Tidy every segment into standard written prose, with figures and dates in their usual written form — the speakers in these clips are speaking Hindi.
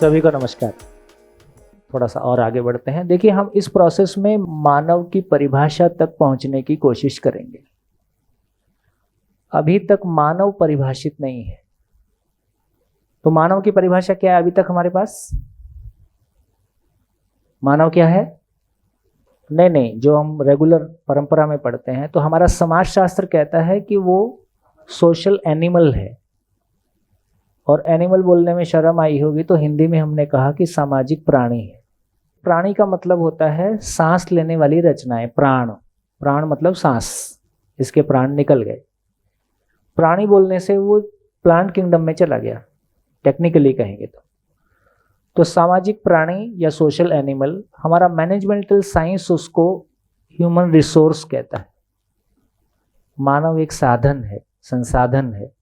सभी को नमस्कार। थोड़ा सा और आगे बढ़ते हैं। देखिए, हम इस प्रोसेस में मानव की परिभाषा तक पहुंचने की कोशिश करेंगे। अभी तक मानव परिभाषित नहीं है। तो मानव की परिभाषा क्या है अभी तक हमारे पास? मानव क्या है? नहीं, जो हम रेगुलर परंपरा में पढ़ते हैं, तो हमारा समाजशास्त्र कहता है कि वो सोशल एनिमल है। और एनिमल बोलने में शर्म आई होगी, तो हिंदी में हमने कहा कि सामाजिक प्राणी है। प्राणी का मतलब होता है सांस लेने वाली रचनाएं। प्राण, प्राण मतलब सांस, इसके प्राण निकल गए। प्राणी बोलने से वो प्लांट किंगडम में चला गया, टेक्निकली कहेंगे तो सामाजिक प्राणी या सोशल एनिमल, हमारा मैनेजमेंटल साइंस उसको ह्यूमन रिसोर्स कहता है। मानव एक साधन है, संसाधन है।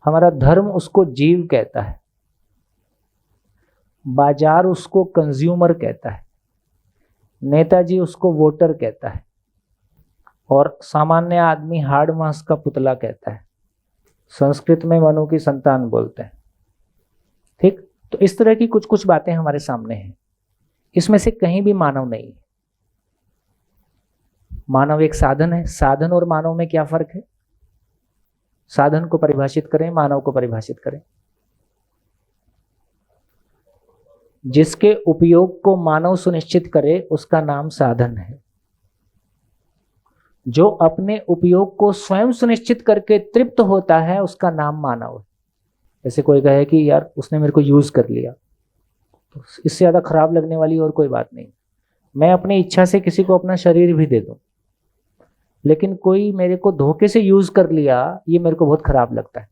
हमारा धर्म उसको जीव कहता है, बाजार उसको कंज्यूमर कहता है, नेताजी उसको वोटर कहता है, और सामान्य आदमी हाड़ मांस का पुतला कहता है। संस्कृत में मनु की संतान बोलते हैं। ठीक, तो इस तरह की कुछ कुछ बातें हमारे सामने हैं। इसमें से कहीं भी मानव नहीं है। मानव एक साधन है। साधन और मानव में क्या फर्क है? साधन को परिभाषित करें, मानव को परिभाषित करें। जिसके उपयोग को मानव सुनिश्चित करे उसका नाम साधन है। जो अपने उपयोग को स्वयं सुनिश्चित करके तृप्त होता है उसका नाम मानव है। जैसे कोई कहे कि यार उसने मेरे को यूज कर लिया, तो इससे ज्यादा खराब लगने वाली और कोई बात नहीं। मैं अपनी इच्छा से किसी को अपना शरीर भी दे दूं, लेकिन कोई मेरे को धोखे से यूज कर लिया, ये मेरे को बहुत खराब लगता है।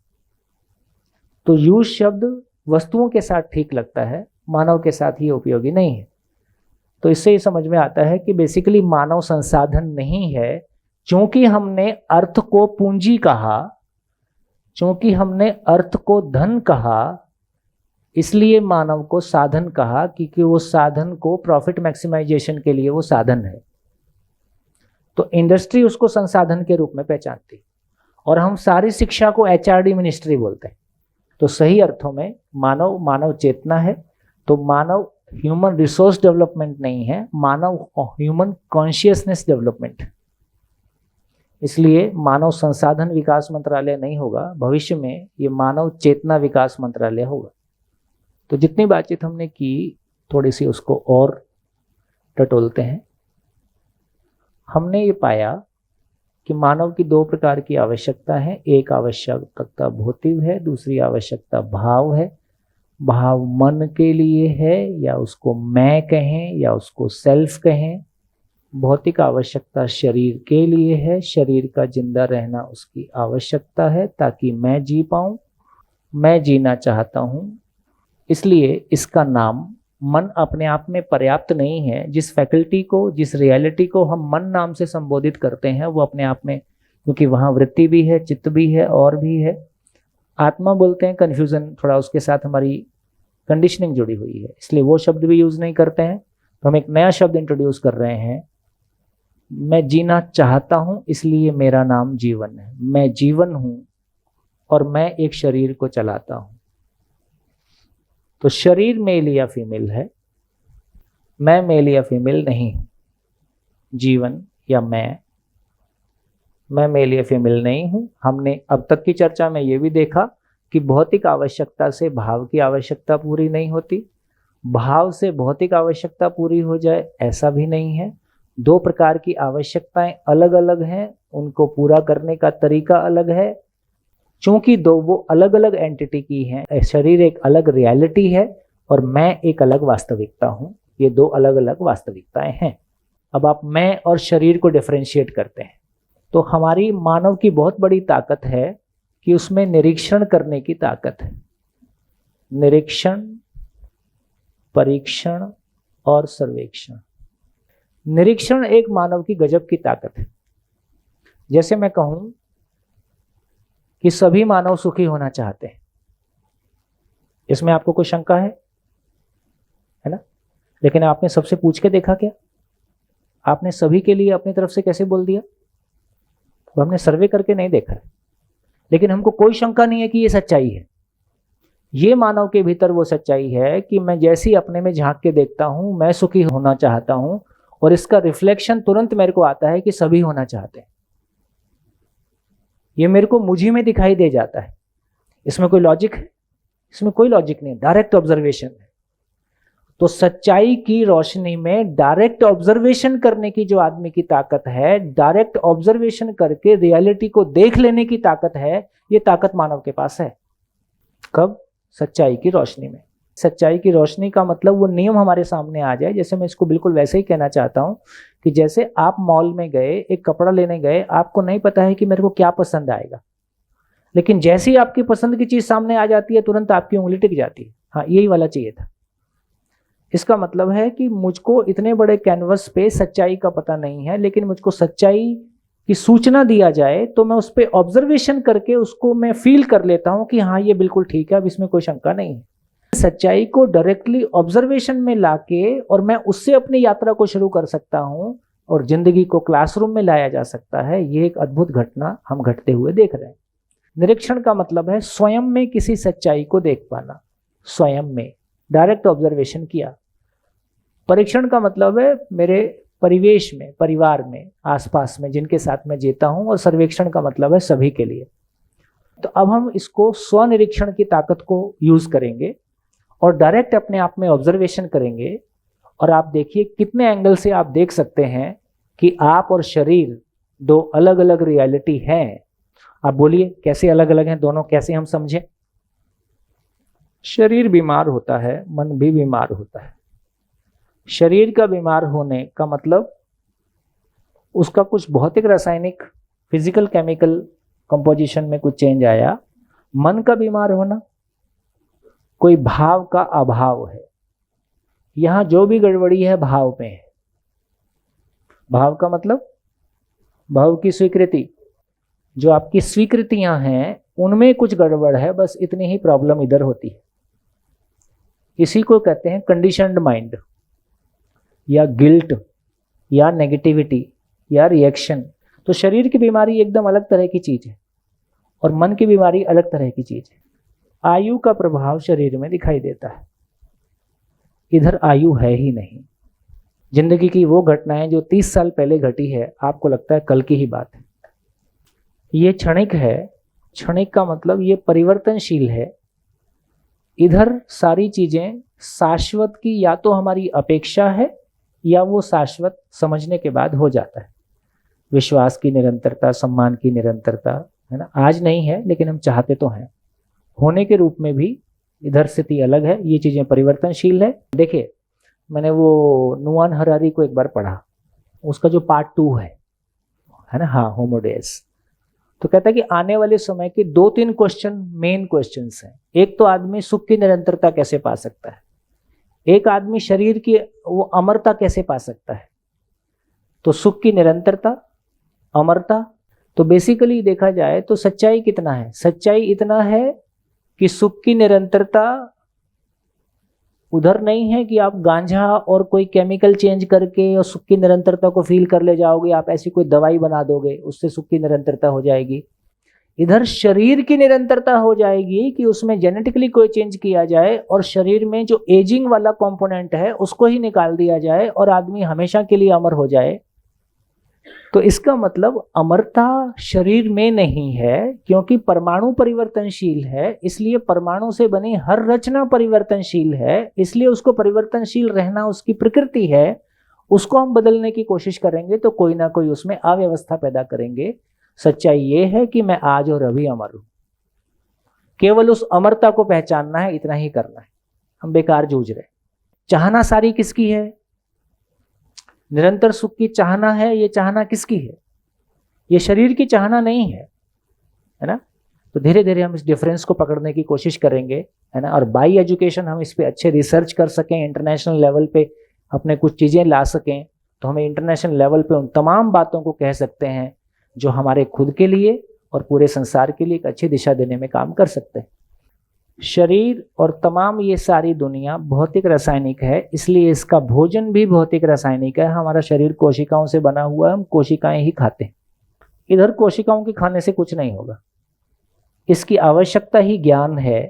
तो यूज शब्द वस्तुओं के साथ ठीक लगता है, मानव के साथ ये उपयोगी नहीं है। तो इससे ये समझ में आता है कि बेसिकली मानव संसाधन नहीं है। क्योंकि हमने अर्थ को पूंजी कहा, क्योंकि हमने अर्थ को धन कहा, इसलिए मानव को साधन कहा, क्योंकि वो साधन को प्रॉफिट मैक्सिमाइजेशन के लिए वो साधन है। तो इंडस्ट्री उसको संसाधन के रूप में पहचानती, और हम सारी शिक्षा को एचआरडी मिनिस्ट्री बोलते हैं। तो सही अर्थों में मानव मानव चेतना है। तो मानव ह्यूमन रिसोर्स डेवलपमेंट नहीं है, मानव ह्यूमन कॉन्शियसनेस डेवलपमेंट। इसलिए मानव संसाधन विकास मंत्रालय नहीं होगा, भविष्य में ये मानव चेतना विकास मंत्रालय होगा। तो जितनी बातचीत हमने की, थोड़ी सी उसको और टटोलते हैं। हमने ये पाया कि मानव की दो प्रकार की आवश्यकता है। एक आवश्यकता भौतिक है, दूसरी आवश्यकता भाव है। भाव मन के लिए है, या उसको मैं कहें या उसको सेल्फ कहें। भौतिक आवश्यकता शरीर के लिए है, शरीर का जिंदा रहना उसकी आवश्यकता है ताकि मैं जी पाऊं। मैं जीना चाहता हूं, इसलिए इसका नाम मन अपने आप में पर्याप्त नहीं है। जिस फैकल्टी को, जिस रियलिटी को हम मन नाम से संबोधित करते हैं, वो अपने आप में, क्योंकि वहाँ वृत्ति भी है, चित्त भी है और भी है। आत्मा बोलते हैं, कन्फ्यूजन थोड़ा उसके साथ हमारी कंडीशनिंग जुड़ी हुई है, इसलिए वो शब्द भी यूज नहीं करते हैं। तो हम एक नया शब्द इंट्रोड्यूस कर रहे हैं। मैं जीना चाहता हूं, इसलिए मेरा नाम जीवन है। मैं जीवन हूं और मैं एक शरीर को चलाता हूं। तो शरीर मेल या फीमेल है, मैं मेल या फीमेल नहीं हूं। जीवन या मैं मेल या फीमेल नहीं हूं। हमने अब तक की चर्चा में ये भी देखा कि भौतिक आवश्यकता से भाव की आवश्यकता पूरी नहीं होती, भाव से भौतिक आवश्यकता पूरी हो जाए ऐसा भी नहीं है। दो प्रकार की आवश्यकताएं अलग अलग हैं, उनको पूरा करने का तरीका अलग है। चूंकि दो वो अलग अलग एंटिटी की हैं, शरीर एक अलग रियलिटी है और मैं एक अलग वास्तविकता हूं। ये दो अलग अलग वास्तविकताएं हैं। अब आप मैं और शरीर को डिफरेंशिएट करते हैं, तो हमारी मानव की बहुत बड़ी ताकत है कि उसमें निरीक्षण करने की ताकत है। निरीक्षण, परीक्षण और सर्वेक्षण। निरीक्षण एक मानव की गजब की ताकत है। जैसे मैं कहूं कि सभी मानव सुखी होना चाहते हैं, इसमें आपको कोई शंका है ना? लेकिन आपने सबसे पूछ के देखा क्या? आपने सभी के लिए अपनी तरफ से कैसे बोल दिया? तो हमने सर्वे करके नहीं देखा है, लेकिन हमको कोई शंका नहीं है कि ये सच्चाई है। ये मानव के भीतर वो सच्चाई है कि मैं जैसे ही अपने में झांक के देखता हूं, मैं सुखी होना चाहता हूं, और इसका रिफ्लेक्शन तुरंत मेरे को आता है कि सभी होना चाहते हैं। ये मेरे को मुझी में दिखाई दे जाता है। इसमें कोई लॉजिक है? इसमें कोई लॉजिक नहीं, डायरेक्ट ऑब्जर्वेशन है। तो सच्चाई की रोशनी में डायरेक्ट ऑब्जर्वेशन करने की जो आदमी की ताकत है, डायरेक्ट ऑब्जर्वेशन करके रियलिटी को देख लेने की ताकत है, ये ताकत मानव के पास है। कब? सच्चाई की रोशनी में। सच्चाई की रोशनी का मतलब वो नियम हमारे सामने आ जाए। जैसे मैं इसको बिल्कुल वैसे ही कहना चाहता हूं कि जैसे आप मॉल में गए, एक कपड़ा लेने गए, आपको नहीं पता है कि मेरे को क्या पसंद आएगा, लेकिन जैसे ही आपकी पसंद की चीज सामने आ जाती है, तुरंत आपकी उंगली टिक जाती है, हाँ यही वाला चाहिए था। इसका मतलब है कि मुझको इतने बड़े कैनवस पे सच्चाई का पता नहीं है, लेकिन मुझको सच्चाई की सूचना दिया जाए तो मैं उस पर ऑब्जर्वेशन करके उसको मैं फील कर लेता हूं कि हाँ ये बिल्कुल ठीक है, अब इसमें कोई शंका नहीं है। सच्चाई को डायरेक्टली ऑब्जर्वेशन में लाके और मैं उससे अपनी यात्रा को शुरू कर सकता हूं, और जिंदगी को क्लासरूम में लाया जा सकता है। ये एक अद्भुत घटना हम घटते हुए देख रहे हैं। निरीक्षण का मतलब है स्वयं में किसी सच्चाई को देख पाना, स्वयं में डायरेक्ट ऑब्जर्वेशन किया। परीक्षण का मतलब है मेरे परिवेश में, परिवार में, आसपास में जिनके साथ मैं जीता हूं, और सर्वेक्षण का मतलब है सभी के लिए। तो अब हम इसको स्वनिरीक्षण की ताकत को यूज करेंगे और डायरेक्ट अपने आप में ऑब्जर्वेशन करेंगे, और आप देखिए कितने एंगल से आप देख सकते हैं कि आप और शरीर दो अलग अलग रियलिटी हैं। आप बोलिए कैसे अलग अलग हैं दोनों, कैसे हम समझें? शरीर बीमार होता है, मन भी बीमार होता है। शरीर का बीमार होने का मतलब उसका कुछ भौतिक, रासायनिक, फिजिकल, केमिकल कंपोजिशन में कुछ चेंज आया। मन का बीमार होना कोई भाव का अभाव है। यहां जो भी गड़बड़ी है भाव में है। भाव का मतलब भाव की स्वीकृति, जो आपकी स्वीकृतियां हैं उनमें कुछ गड़बड़ है, बस इतनी ही प्रॉब्लम इधर होती है। इसी को कहते हैं कंडीशनड माइंड, या गिल्ट, या नेगेटिविटी, या रिएक्शन। तो शरीर की बीमारी एकदम अलग तरह की चीज है और मन की बीमारी अलग तरह की चीज है। आयु का प्रभाव शरीर में दिखाई देता है, इधर आयु है ही नहीं। जिंदगी की वो घटनाएं जो 30 साल पहले घटी है, आपको लगता है कल की ही बात है। ये क्षणिक है। क्षणिक का मतलब ये परिवर्तनशील है। इधर सारी चीजें शाश्वत की या तो हमारी अपेक्षा है, या वो शाश्वत समझने के बाद हो जाता है। विश्वास की निरंतरता, सम्मान की निरंतरता, है ना, आज नहीं है लेकिन हम चाहते तो हैं। होने के रूप में भी इधर स्थिति अलग है, ये चीजें परिवर्तनशील है। देखिए मैंने वो नुआन हरारी को एक बार पढ़ा, उसका जो पार्ट 2 है ना, हाँ, होमो डेस। तो कहता है कि आने वाले समय के 2-3 क्वेश्चन, मेन क्वेश्चंस हैं। एक तो आदमी सुख की निरंतरता कैसे पा सकता है, एक आदमी शरीर की वो अमरता कैसे पा सकता है। तो सुख की निरंतरता, अमरता। तो बेसिकली देखा जाए तो सच्चाई कितना है? सच्चाई इतना है कि सुख की निरंतरता उधर नहीं है कि आप गांजा और कोई केमिकल चेंज करके और सुख की निरंतरता को फील कर ले जाओगे, आप ऐसी कोई दवाई बना दोगे उससे सुख की निरंतरता हो जाएगी। इधर शरीर की निरंतरता हो जाएगी कि उसमें जेनेटिकली कोई चेंज किया जाए और शरीर में जो एजिंग वाला कंपोनेंट है उसको ही निकाल दिया जाए और आदमी हमेशा के लिए अमर हो जाए। तो इसका मतलब अमरता शरीर में नहीं है, क्योंकि परमाणु परिवर्तनशील है, इसलिए परमाणु से बनी हर रचना परिवर्तनशील है, इसलिए उसको परिवर्तनशील रहना उसकी प्रकृति है। उसको हम बदलने की कोशिश करेंगे तो कोई ना कोई उसमें अव्यवस्था पैदा करेंगे। सच्चाई ये है कि मैं आज और अभी अमर हूं, केवल उस अमरता को पहचानना है, इतना ही करना है। हम बेकार जूझ रहे। चाहना सारी किसकी है? निरंतर सुख की चाहना है। ये चाहना किसकी है? ये शरीर की चाहना नहीं है ना। तो धीरे धीरे हम इस डिफरेंस को पकड़ने की कोशिश करेंगे, है ना, और बाई एजुकेशन हम इस पे अच्छे रिसर्च कर सकें, इंटरनेशनल लेवल पे अपने कुछ चीजें ला सकें, तो हमें इंटरनेशनल लेवल पे उन तमाम बातों को कह सकते हैं जो हमारे खुद के लिए और पूरे संसार के लिए एक अच्छी दिशा देने में काम कर सकते हैं। शरीर और तमाम ये सारी दुनिया भौतिक रासायनिक है, इसलिए इसका भोजन भी भौतिक रासायनिक है। हमारा शरीर कोशिकाओं से बना हुआ है, हम कोशिकाएं ही खाते हैं। इधर कोशिकाओं के खाने से कुछ नहीं होगा। इसकी आवश्यकता ही ज्ञान है,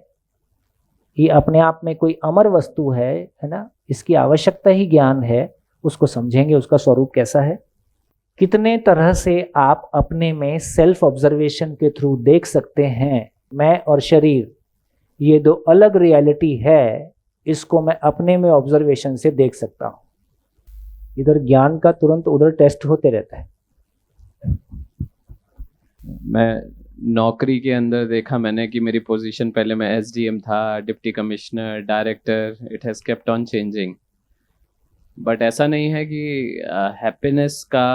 ये अपने आप में कोई अमर वस्तु है ना, इसकी आवश्यकता ही ज्ञान है, उसको समझेंगे उसका स्वरूप कैसा है। कितने तरह से आप अपने में सेल्फ ऑब्जर्वेशन के थ्रू देख सकते हैं मैं और शरीर ये दो अलग रियलिटी है, इसको मैं अपने में ऑब्जर्वेशन से देख सकता हूं। इधर ज्ञान का तुरंत उधर टेस्ट होते रहता है। मैं नौकरी के अंदर देखा मैंने कि मेरी पोजीशन पहले मैं एसडीएम था, deputy commissioner, director, it has kept on changing. But ऐसा नहीं है कि हैप्पीनेस का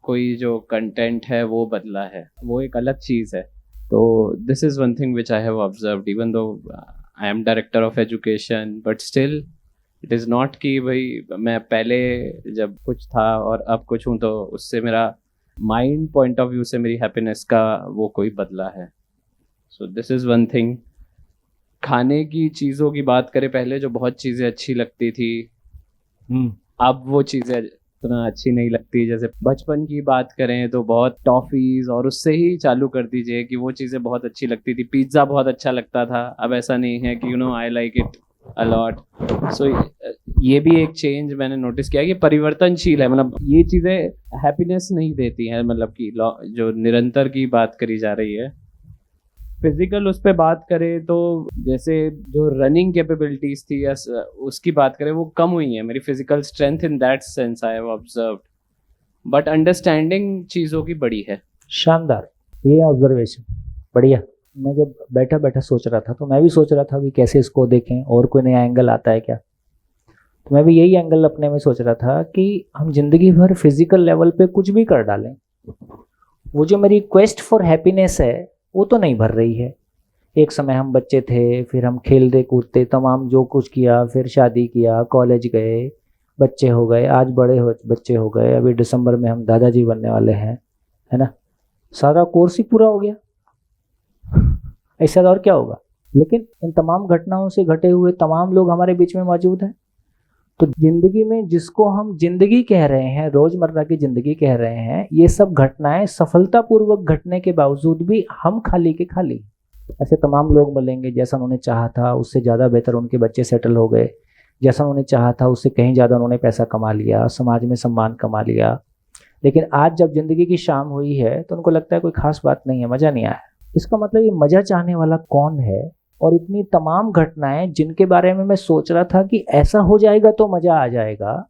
कोई जो कंटेंट है वो बदला है, वो एक अलग चीज़ है। तो this is one thing which I have observed even though I am director of education, but still it is not कि भाई मैं पहले जब कुछ था और अब कुछ हूँ तो उससे मेरा माइंड पॉइंट ऑफ व्यू से मेरी हैप्पीनेस का वो कोई बदला है। So this is one thing. खाने की चीज़ों की बात करें, पहले जो बहुत चीज़ें अच्छी लगती थी अब वो चीज़ें इतना अच्छी नहीं लगती। जैसे बचपन की बात करें तो बहुत टॉफ़ीज़ और उससे ही चालू कर दीजिए कि वो चीज़ें बहुत अच्छी लगती थी। पिज़्ज़ा बहुत अच्छा लगता था, अब ऐसा नहीं है कि I like it a lot. So ये भी एक चेंज मैंने नोटिस किया कि परिवर्तनशील है, मतलब ये चीज़ें हैप्पीनेस नहीं देती हैं, मतलब कि जो निरंतर की बात करी जा रही है। फिजिकल उस पर बात करें तो जैसे जो रनिंग कैपेबिलिटीज थी या उसकी बात करें वो कम हुई है, मेरी physical strength in that sense I have observed, but understanding चीज़ों की बड़ी है। शानदार, ये ऑब्जर्वेशन बढ़िया। मैं जब बैठा बैठा सोच रहा था तो मैं भी सोच रहा था भी कैसे इसको देखें और कोई नया एंगल आता है क्या। तो मैं भी यही एंगल अपने में सोच रहा था कि हम जिंदगी भर फिजिकल लेवल पे कुछ भी कर डालें, वो जो मेरी क्वेस्ट फॉर हैप्पीनेस है वो तो नहीं भर रही है। एक समय हम बच्चे थे, फिर हम खेलते कूदते तमाम जो कुछ किया, फिर शादी किया, कॉलेज गए, बच्चे हो गए, आज बच्चे हो गए, अभी दिसंबर में हम दादाजी बनने वाले हैं, है ना। सारा कोर्स ही पूरा हो गया, ऐसा और क्या होगा। लेकिन इन तमाम घटनाओं से घटे हुए तमाम लोग हमारे बीच में मौजूद हैं। तो जिंदगी में जिसको हम जिंदगी कह रहे हैं, रोजमर्रा की जिंदगी कह रहे हैं, ये सब घटनाएं सफलतापूर्वक घटने के बावजूद भी हम खाली के खाली। ऐसे तमाम लोग मिलेंगे, जैसा उन्होंने चाहा था उससे ज़्यादा बेहतर उनके बच्चे सेटल हो गए, जैसा उन्होंने चाहा था उससे कहीं ज़्यादा उन्होंने पैसा कमा लिया, समाज में सम्मान कमा लिया। लेकिन आज जब जिंदगी की शाम हुई है तो उनको लगता है कोई खास बात नहीं है, मज़ा नहीं आया। इसका मतलब ये मज़ा चाहने वाला कौन है। और इतनी तमाम घटनाएं जिनके बारे में मैं सोच रहा था कि ऐसा हो जाएगा तो मज़ा आ जाएगा,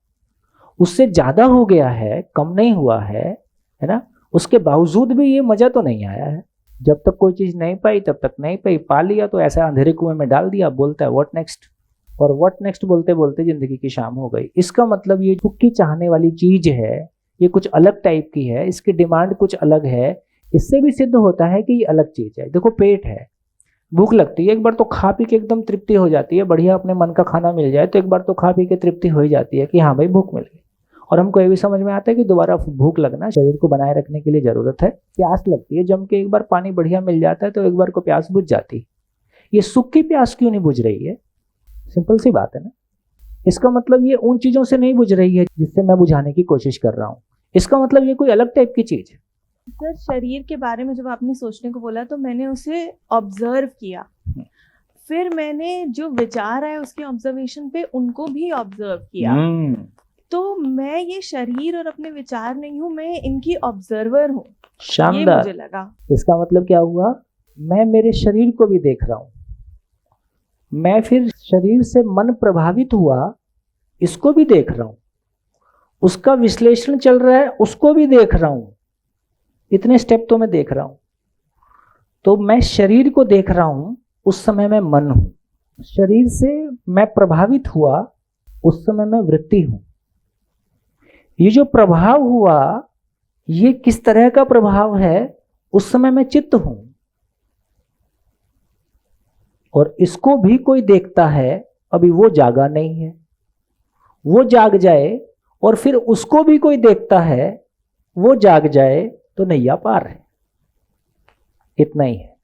उससे ज़्यादा हो गया है, कम नहीं हुआ है ना। उसके बावजूद भी ये मज़ा तो नहीं आया है। जब तक कोई चीज़ नहीं पाई तब तक नहीं पाई, पा लिया तो ऐसा अंधेरे कुएं में डाल दिया, बोलता है व्हाट नेक्स्ट, और व्हाट नेक्स्ट बोलते बोलते ज़िंदगी की शाम हो गई। इसका मतलब ये जो की चाहने वाली चीज़ है ये कुछ अलग टाइप की है, इसकी डिमांड कुछ अलग है। इससे भी सिद्ध होता है कि ये अलग चीज़ है। देखो, पेट है, भूख लगती है, एक बार तो खा पी के एकदम तृप्ति हो जाती है, बढ़िया अपने मन का खाना मिल जाए तो एक बार तो खा पी के तृप्ति हो ही जाती है कि हाँ भाई भूख मिल गई। और हमको ये भी समझ में आता है कि दोबारा भूख लगना शरीर को बनाए रखने के लिए ज़रूरत है। प्यास लगती है जम के, एक बार पानी बढ़िया मिल जाता है तो एक बार को प्यास बुझ जाती है। ये सुख की प्यास क्यों नहीं बुझ रही है? सिंपल सी बात है ना। इसका मतलब ये उन चीज़ों से नहीं बुझ रही है जिससे मैं बुझाने की कोशिश कर रहा हूँ। इसका मतलब ये कोई अलग टाइप की चीज़ है। सर, शरीर के बारे में जब आपने सोचने को बोला तो मैंने उसे ऑब्जर्व किया, फिर मैंने जो विचार आए उसके ऑब्जर्वेशन पे उनको भी ऑब्जर्व किया। तो मैं ये शरीर और अपने विचार नहीं हूँ, मैं इनकी ऑब्जर्वर हूँ। ये मुझे लगा। इसका मतलब क्या हुआ? मैं मेरे शरीर को भी देख रहा हूँ, मैं फिर शरीर से मन प्रभावित हुआ इसको भी देख रहा हूँ, उसका विश्लेषण चल रहा है उसको भी देख रहा हूँ। इतने स्टेप तो मैं देख रहा हूं। तो मैं शरीर को देख रहा हूं, उस समय मैं मन हूं। शरीर से मैं प्रभावित हुआ, उस समय मैं वृत्ति हूं। ये जो प्रभाव हुआ ये किस तरह का प्रभाव है, उस समय मैं चित्त हूं। और इसको भी कोई देखता है, अभी वो जागा नहीं है, वो जाग जाए और फिर उसको भी कोई देखता है, वो जाग जाए तो नैया पार है। इतना ही है,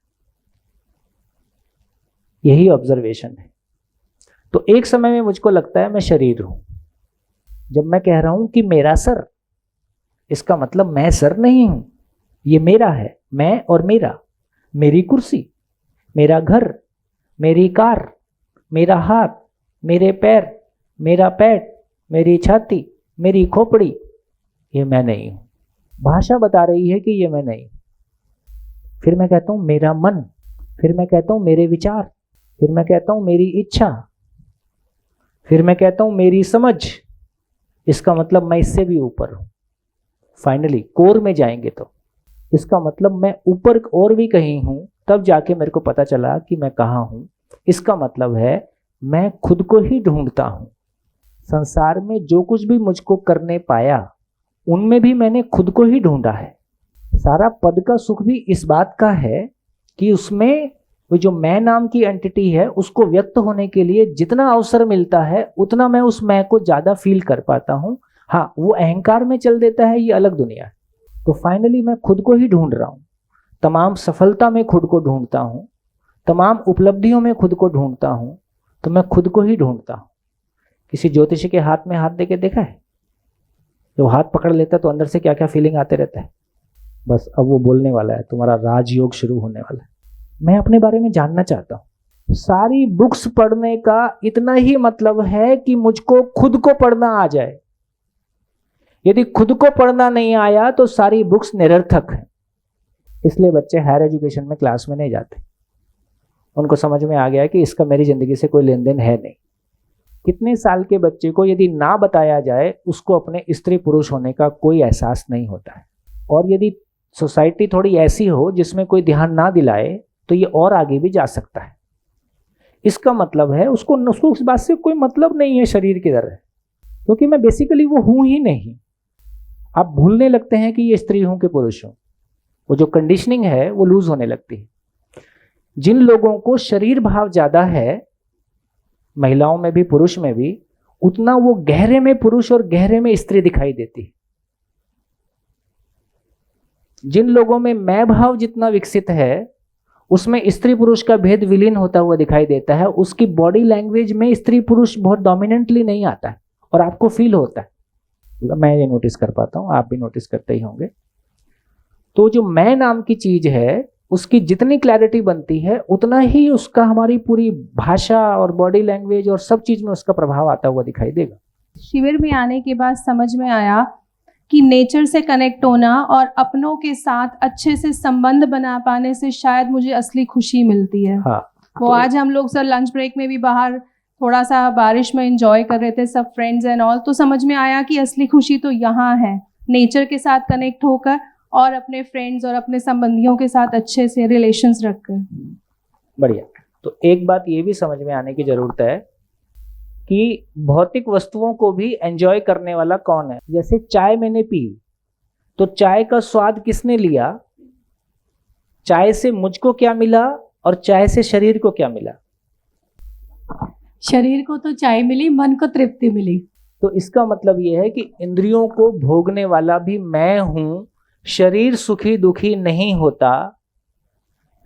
यही ऑब्जर्वेशन है। तो एक समय में मुझको लगता है मैं शरीर हूं। जब मैं कह रहा हूं कि मेरा सर, इसका मतलब मैं सर नहीं हूं, ये मेरा है, मैं और मेरा, मेरी कुर्सी, मेरा घर, मेरी कार, मेरा हाथ, मेरे पैर, मेरा पेट, मेरी छाती, मेरी खोपड़ी, ये मैं नहीं हूं। भाषा बता रही है कि ये मैं नहीं। फिर मैं कहता हूं मेरा मन, फिर मैं कहता हूं मेरे विचार, फिर मैं कहता हूं मेरी इच्छा, फिर मैं कहता हूं मेरी समझ। इसका मतलब मैं इससे भी ऊपर हूं। फाइनली कोर में जाएंगे तो इसका मतलब मैं ऊपर और भी कहीं हूं। तब जाके मेरे को पता चला कि मैं कहाँ हूं। इसका मतलब है मैं खुद को ही ढूंढता हूं। संसार में जो कुछ भी मुझको करने पाया उनमें भी मैंने खुद को ही ढूंढा है। सारा पद का सुख भी इस बात का है कि उसमें वो जो मैं नाम की एंटिटी है उसको व्यक्त होने के लिए जितना अवसर मिलता है उतना मैं उस मैं को ज्यादा फील कर पाता हूं। हाँ, वो अहंकार में चल देता है, ये अलग दुनिया है। तो फाइनली मैं खुद को ही ढूंढ रहा हूं। तमाम सफलता में खुद को ढूंढता हूं, तमाम उपलब्धियों में खुद को ढूंढता हूं। तो मैं खुद को ही ढूंढता हूं। किसी ज्योतिषी के हाथ में हाथ देके देखा है? जो हाथ पकड़ लेता है तो अंदर से क्या क्या फीलिंग आते रहता है। बस अब वो बोलने वाला है, तुम्हारा राजयोग शुरू होने वाला है। मैं अपने बारे में जानना चाहता हूं। सारी बुक्स पढ़ने का इतना ही मतलब है कि मुझको खुद को पढ़ना आ जाए। यदि खुद को पढ़ना नहीं आया तो सारी बुक्स निरर्थक है। इसलिए बच्चे हायर एजुकेशन में क्लास में नहीं जाते। उनको समझ में आ गया कि इसका मेरी जिंदगी से कोई लेन देन है नहीं। कितने साल के बच्चे को यदि ना बताया जाए उसको अपने स्त्री पुरुष होने का कोई एहसास नहीं होता है। और यदि सोसाइटी थोड़ी ऐसी हो जिसमें कोई ध्यान ना दिलाए तो ये और आगे भी जा सकता है। इसका मतलब है उसको उस बात से कोई मतलब नहीं है शरीर की तरह, क्योंकि मैं बेसिकली वो हूं ही नहीं। आप भूलने लगते हैं कि ये स्त्री हूं कि पुरुष हूं। वो जो कंडीशनिंग है वो लूज होने लगती है। जिन लोगों को शरीर भाव ज्यादा है, महिलाओं में भी पुरुष में भी, उतना वो गहरे में पुरुष और गहरे में स्त्री दिखाई देती है। जिन लोगों में मैं भाव जितना विकसित है उसमें स्त्री पुरुष का भेद विलीन होता हुआ दिखाई देता है। उसकी बॉडी लैंग्वेज में स्त्री पुरुष बहुत डोमिनेंटली नहीं आता है और आपको फील होता है। मैं ये नोटिस कर पाता हूं, आप भी नोटिस करते ही होंगे। तो जो मैं नाम की चीज है उसकी जितनी क्लैरिटी बनती है उतना ही उसका हमारी पूरी भाषा और बॉडी लैंग्वेज और सब चीज में उसका प्रभाव आता हुआ दिखाई देगा। शिविर में आने के बाद समझ में आया कि नेचर से कनेक्ट होना और अपनों के साथ अच्छे से संबंध बना पाने से शायद मुझे असली खुशी मिलती है। हाँ, वो आज हम लोग सर लंच ब्रेक में भी बाहर थोड़ा सा बारिश में एंजॉय कर रहे थे सब फ्रेंड्स एंड ऑल, तो समझ में आया कि असली खुशी तो यहाँ है, नेचर के साथ कनेक्ट होकर और अपने फ्रेंड्स और अपने संबंधियों के साथ अच्छे से रिलेशंस रखकर। बढ़िया। तो एक बात ये भी समझ में आने की जरूरत है कि भौतिक वस्तुओं को भी एंजॉय करने वाला कौन है। जैसे चाय मैंने पी तो चाय का स्वाद किसने लिया? चाय से मुझको क्या मिला और चाय से शरीर को क्या मिला? शरीर को तो चाय मिली, मन को तृप्ति मिली। तो इसका मतलब ये है कि इंद्रियों को भोगने वाला भी मैं हूं। शरीर सुखी दुखी नहीं होता,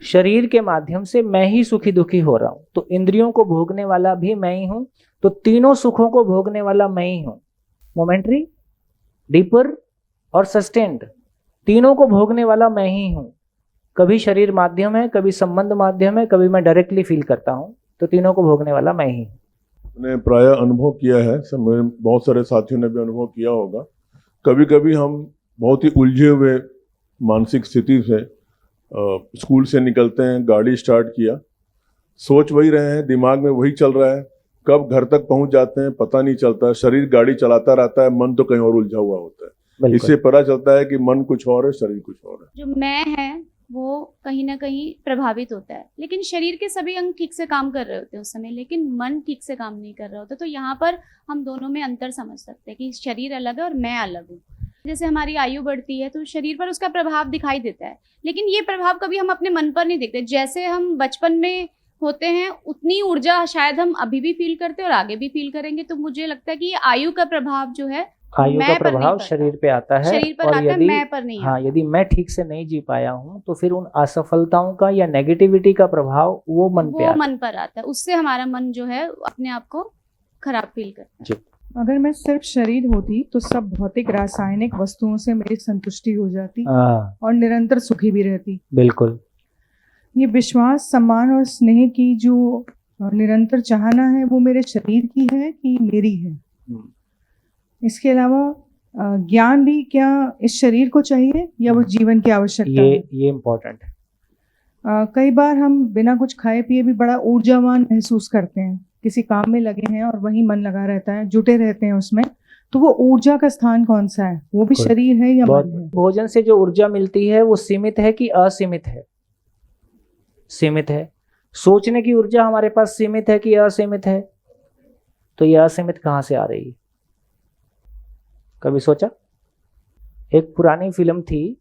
शरीर के माध्यम से मैं ही सुखी दुखी हो रहा हूं। तो इंद्रियों को भोगने वाला भी मैं ही हूं। तो तीनों सुखों को भोगने वाला मैं ही हूं। मोमेंटरी, डीपर और सस्टेन्ड, तीनों को भोगने वाला मैं ही हूं। कभी शरीर माध्यम है, कभी संबंध माध्यम है, कभी मैं डायरेक्टली फील करता हूं। तो तीनों को भोगने वाला मैं ही हूं। मैंने प्राय अनुभव किया है, बहुत सारे साथियों ने भी अनुभव किया होगा। कभी कभी हम बहुत ही उलझे हुए मानसिक स्थिति से स्कूल से निकलते हैं, गाड़ी स्टार्ट किया, सोच वही रहे हैं, दिमाग में वही चल रहा है, कब घर तक पहुंच जाते हैं पता नहीं चलता। शरीर गाड़ी चलाता रहता है, मन तो कहीं और उलझा हुआ होता है। इससे पता चलता है कि मन कुछ और है, शरीर कुछ और है। जो मैं है वो कहीं ना कहीं प्रभावित होता है, लेकिन शरीर के सभी अंग ठीक से काम कर रहे होते हैं उस समय, लेकिन मन ठीक से काम नहीं कर रहा होता। तो यहाँ पर हम दोनों में अंतर समझ सकते हैं कि शरीर अलग है और मैं अलग हूँ। जैसे हमारी आयु बढ़ती है तो शरीर पर उसका प्रभाव दिखाई देता है, लेकिन ये प्रभाव कभी हम अपने मन पर नहीं देखते। जैसे हम बचपन में होते हैं उतनी ऊर्जा शायद हम अभी भी फील करते हैं और आगे भी फील करेंगे। तो मुझे लगता है कि ये आयु का प्रभाव जो है, आयु का प्रभाव शरीर पे आता है, शरीर पर आता है, मैं पर नहीं। हाँ, यदि मैं ठीक से नहीं जी पाया हूँ तो फिर उन असफलताओं का या नेगेटिविटी का प्रभाव वो मन पर आता है। उससे हमारा मन जो है अपने आप को खराब फील करता है। अगर मैं सिर्फ शरीर होती तो सब भौतिक रासायनिक वस्तुओं से मेरी संतुष्टि हो जाती और निरंतर सुखी भी रहती। बिल्कुल। ये विश्वास, सम्मान और स्नेह की जो और निरंतर चाहना है वो मेरे शरीर की है कि मेरी है। इसके अलावा ज्ञान भी क्या इस शरीर को चाहिए या वो जीवन की आवश्यकता है? ये इम्पोर्टेंट है। कई बार हम बिना कुछ खाए पिए भी बड़ा ऊर्जावान महसूस करते हैं, किसी काम में लगे हैं और वहीं मन लगा रहता है, जुटे रहते हैं उसमें, तो वो ऊर्जा का स्थान कौन सा है? वो भी शरीर है या मन है? भोजन से जो ऊर्जा मिलती है वो सीमित है कि असीमित है? सीमित है। सोचने की ऊर्जा हमारे पास सीमित है कि असीमित है? तो ये असीमित कहाँ से आ रही है? कभी सोचा? एक पुरानी फिल्म थी,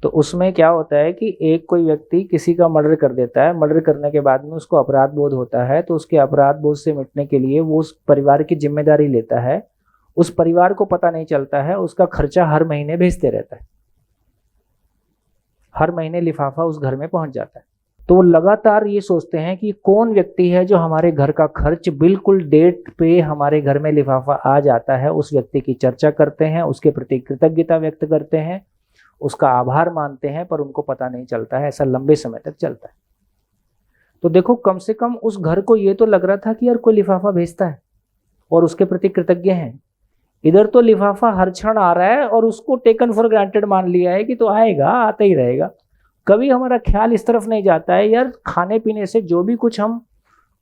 तो उसमें क्या होता है कि एक कोई व्यक्ति किसी का मर्डर कर देता है, मर्डर करने के बाद में उसको अपराध बोध होता है, तो उसके अपराध बोध से मिटने के लिए वो उस परिवार की जिम्मेदारी लेता है। उस परिवार को पता नहीं चलता है, उसका खर्चा हर महीने भेजते रहता है, हर महीने लिफाफा उस घर में पहुंच जाता है। तो वो लगातार ये सोचते हैं कि कौन व्यक्ति है जो हमारे घर का खर्च बिल्कुल डेट पे हमारे घर में लिफाफा आ जाता है। उस व्यक्ति की चर्चा करते हैं, उसके प्रति कृतज्ञता व्यक्त करते हैं, उसका आभार मानते हैं, पर उनको पता नहीं चलता है। ऐसा लंबे समय तक चलता है। तो देखो, कम से कम उस घर को ये तो लग रहा था कि यार कोई लिफाफा भेजता है और उसके प्रति कृतज्ञ हैं। इधर तो लिफाफा हर क्षण आ रहा है और उसको टेकन फॉर ग्रांटेड मान लिया है कि तो आएगा, आता ही रहेगा। कभी हमारा ख्याल इस तरफ नहीं जाता है यार, खाने पीने से जो भी कुछ हम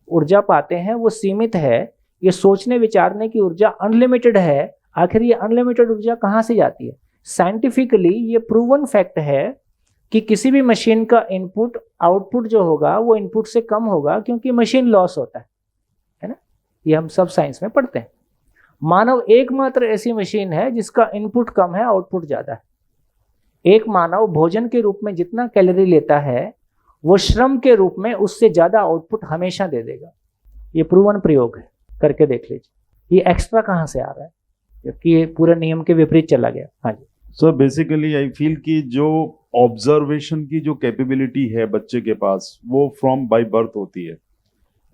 ऊर्जा पाते हैं वो सीमित है। ये सोचने विचारने की ऊर्जा अनलिमिटेड है। आखिर ये अनलिमिटेड ऊर्जा कहाँ से जाती है? साइंटिफिकली ये प्रूवन फैक्ट है कि किसी भी मशीन का इनपुट आउटपुट जो होगा वो इनपुट से कम होगा, क्योंकि मशीन लॉस होता है ना। ये हम सब साइंस में पढ़ते हैं। मानव एकमात्र ऐसी मशीन है जिसका इनपुट कम है, आउटपुट ज्यादा है। एक मानव भोजन के रूप में जितना कैलोरी लेता है वो श्रम के रूप में उससे ज्यादा आउटपुट हमेशा दे देगा। ये प्रूवन प्रयोग है, करके देख लीजिए। ये एक्स्ट्रा कहाँ से आ रहा है, जबकि ये पूरे नियम के विपरीत चला गया। हाँ जी सर, बेसिकली आई फील कि जो ऑब्जर्वेशन की जो कैपेबिलिटी है बच्चे के पास वो फ्रॉम बाय बर्थ होती है।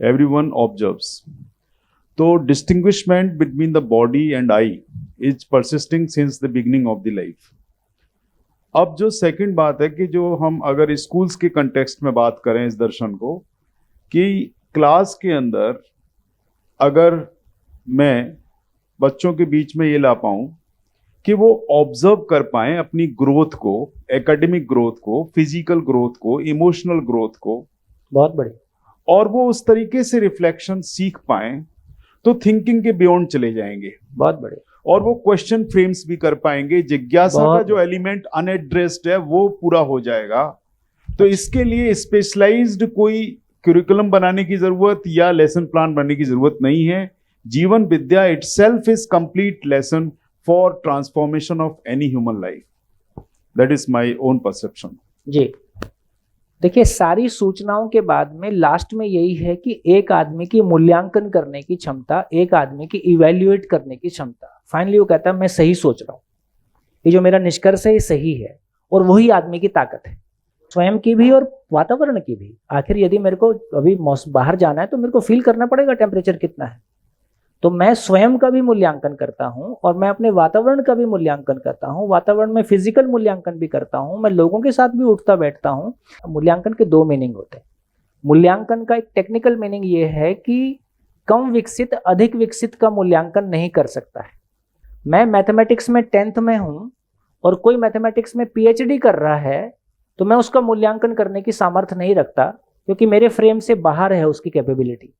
Everyone observes. तो distinguishment between the body and I is persisting since the beginning of the life. अब जो सेकंड बात है कि जो हम अगर स्कूल्स के कंटेक्स्ट में बात करें इस दर्शन को, कि क्लास के अंदर अगर मैं बच्चों के बीच में ये ला पाऊं कि वो ऑब्जर्व कर पाएं अपनी ग्रोथ को, एकेडमिक ग्रोथ को, फिजिकल ग्रोथ को, इमोशनल ग्रोथ को, बहुत बढ़िया, और वो उस तरीके से रिफ्लेक्शन सीख पाएं, तो थिंकिंग के बियॉन्ड चले जाएंगे। बहुत बढ़िया। और वो क्वेश्चन फ्रेम्स भी कर पाएंगे। जिज्ञासा का जो एलिमेंट अनएड्रेस्ड है वो पूरा हो जाएगा। तो इसके लिए स्पेशलाइज्ड कोई करिकुलम बनाने की जरूरत या लेसन प्लान बनाने की जरूरत नहीं है। Jeevan Vidya itself is complete lesson for transformation of any human life. That is my own perception. जी देखिए, सारी सूचनाओं के बाद में लास्ट में यही है कि एक आदमी की मूल्यांकन करने की क्षमता, एक आदमी की इवैल्यूएट करने की क्षमता। फाइनली वो कहता है मैं सही सोच रहा हूँ, ये जो मेरा निष्कर्ष है ये सही है, और वही आदमी की ताकत है, स्वयं की भी और वातावरण की भी। आखिर यदि मेरे को अभी बाहर जाना है तो मेरे को फील करना पड़ेगा टेम्परेचर कितना है, तो मैं स्वयं का भी मूल्यांकन करता हूं और मैं अपने वातावरण का भी मूल्यांकन करता हूं। वातावरण में फिजिकल मूल्यांकन भी करता हूं, मैं लोगों के साथ भी उठता बैठता हूं। मूल्यांकन के दो मीनिंग होते हैं। मूल्यांकन का एक टेक्निकल मीनिंग ये है कि कम विकसित अधिक विकसित का मूल्यांकन नहीं कर सकता है। मैं मैथमेटिक्स में 10th में हूं और कोई मैथमेटिक्स में PhD कर रहा है, तो मैं उसका मूल्यांकन करने की सामर्थ्य नहीं रखता, क्योंकि मेरे फ्रेम से बाहर है उसकी कैपेबिलिटी।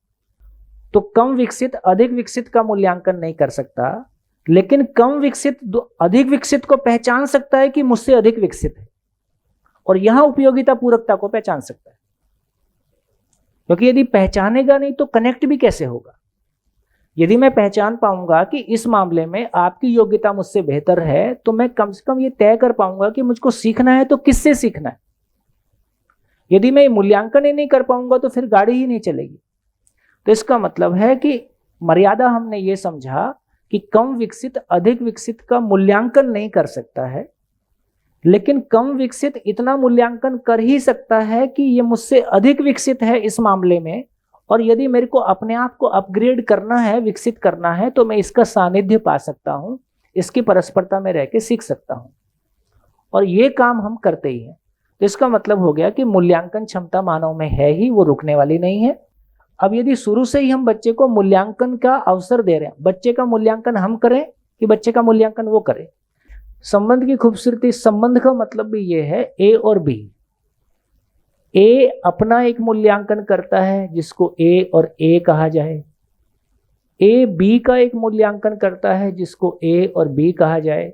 तो कम विकसित अधिक विकसित का मूल्यांकन नहीं कर सकता, लेकिन कम विकसित अधिक विकसित को पहचान सकता है कि मुझसे अधिक विकसित है, और यहां उपयोगिता पूरकता को पहचान सकता है। क्योंकि यदि पहचानेगा नहीं तो कनेक्ट भी कैसे होगा। यदि मैं पहचान पाऊंगा कि इस मामले में आपकी योग्यता मुझसे बेहतर है, तो मैं कम से कम ये तय कर पाऊंगा कि मुझको सीखना है तो किससे सीखना है। यदि मैं मूल्यांकन ही नहीं कर पाऊंगा तो फिर गाड़ी ही नहीं चलेगी। तो इसका मतलब है कि मर्यादा हमने ये समझा कि कम विकसित अधिक विकसित का मूल्यांकन नहीं कर सकता है, लेकिन कम विकसित इतना मूल्यांकन कर ही सकता है कि ये मुझसे अधिक विकसित है इस मामले में, और यदि मेरे को अपने आप को अपग्रेड करना है, विकसित करना है, तो मैं इसका सानिध्य पा सकता हूं, इसकी परस्परता में रह के सीख सकता हूं, और ये काम हम करते ही हैं। तो इसका मतलब हो गया कि मूल्यांकन क्षमता मानव में है ही, वो रुकने वाली नहीं है। अब यदि शुरू से ही हम बच्चे को मूल्यांकन का अवसर दे रहे हैं, बच्चे का मूल्यांकन हम करें कि बच्चे का मूल्यांकन वो करे। संबंध की खूबसूरती, संबंध का मतलब भी ये है ए और बी। ए अपना एक मूल्यांकन करता है जिसको ए और ए कहा जाए, ए बी का एक मूल्यांकन करता है जिसको ए और बी कहा जाए,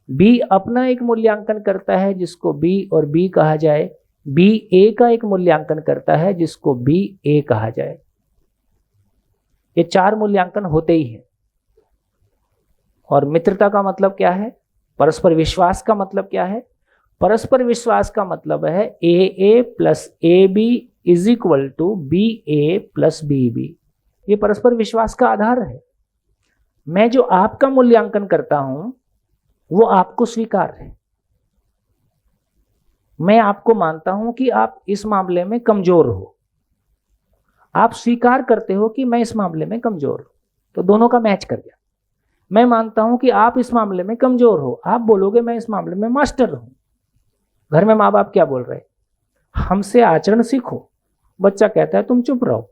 बी अपना एक मूल्यांकन करता है जिसको बी और बी कहा जाए, बी ए का एक मूल्यांकन करता है जिसको बी ए कहा जाए। ये 4 मूल्यांकन होते ही हैं। और मित्रता का मतलब क्या है? परस्पर विश्वास का मतलब क्या है? परस्पर विश्वास का मतलब है A plus A B is equal to B A plus B B. ये परस्पर विश्वास का आधार है। मैं जो आपका मूल्यांकन करता हूं वो आपको स्वीकार है। मैं आपको मानता हूं कि आप इस मामले में कमजोर हो, आप स्वीकार करते हो कि मैं इस मामले में कमजोर हूं, तो दोनों का मैच कर गया। मैं मानता हूं कि आप इस मामले में कमजोर हो, आप बोलोगे मैं इस मामले में मास्टर हूं। घर में माँ बाप क्या बोल रहे हैं? हमसे आचरण सीखो। बच्चा कहता है तुम चुप रहो,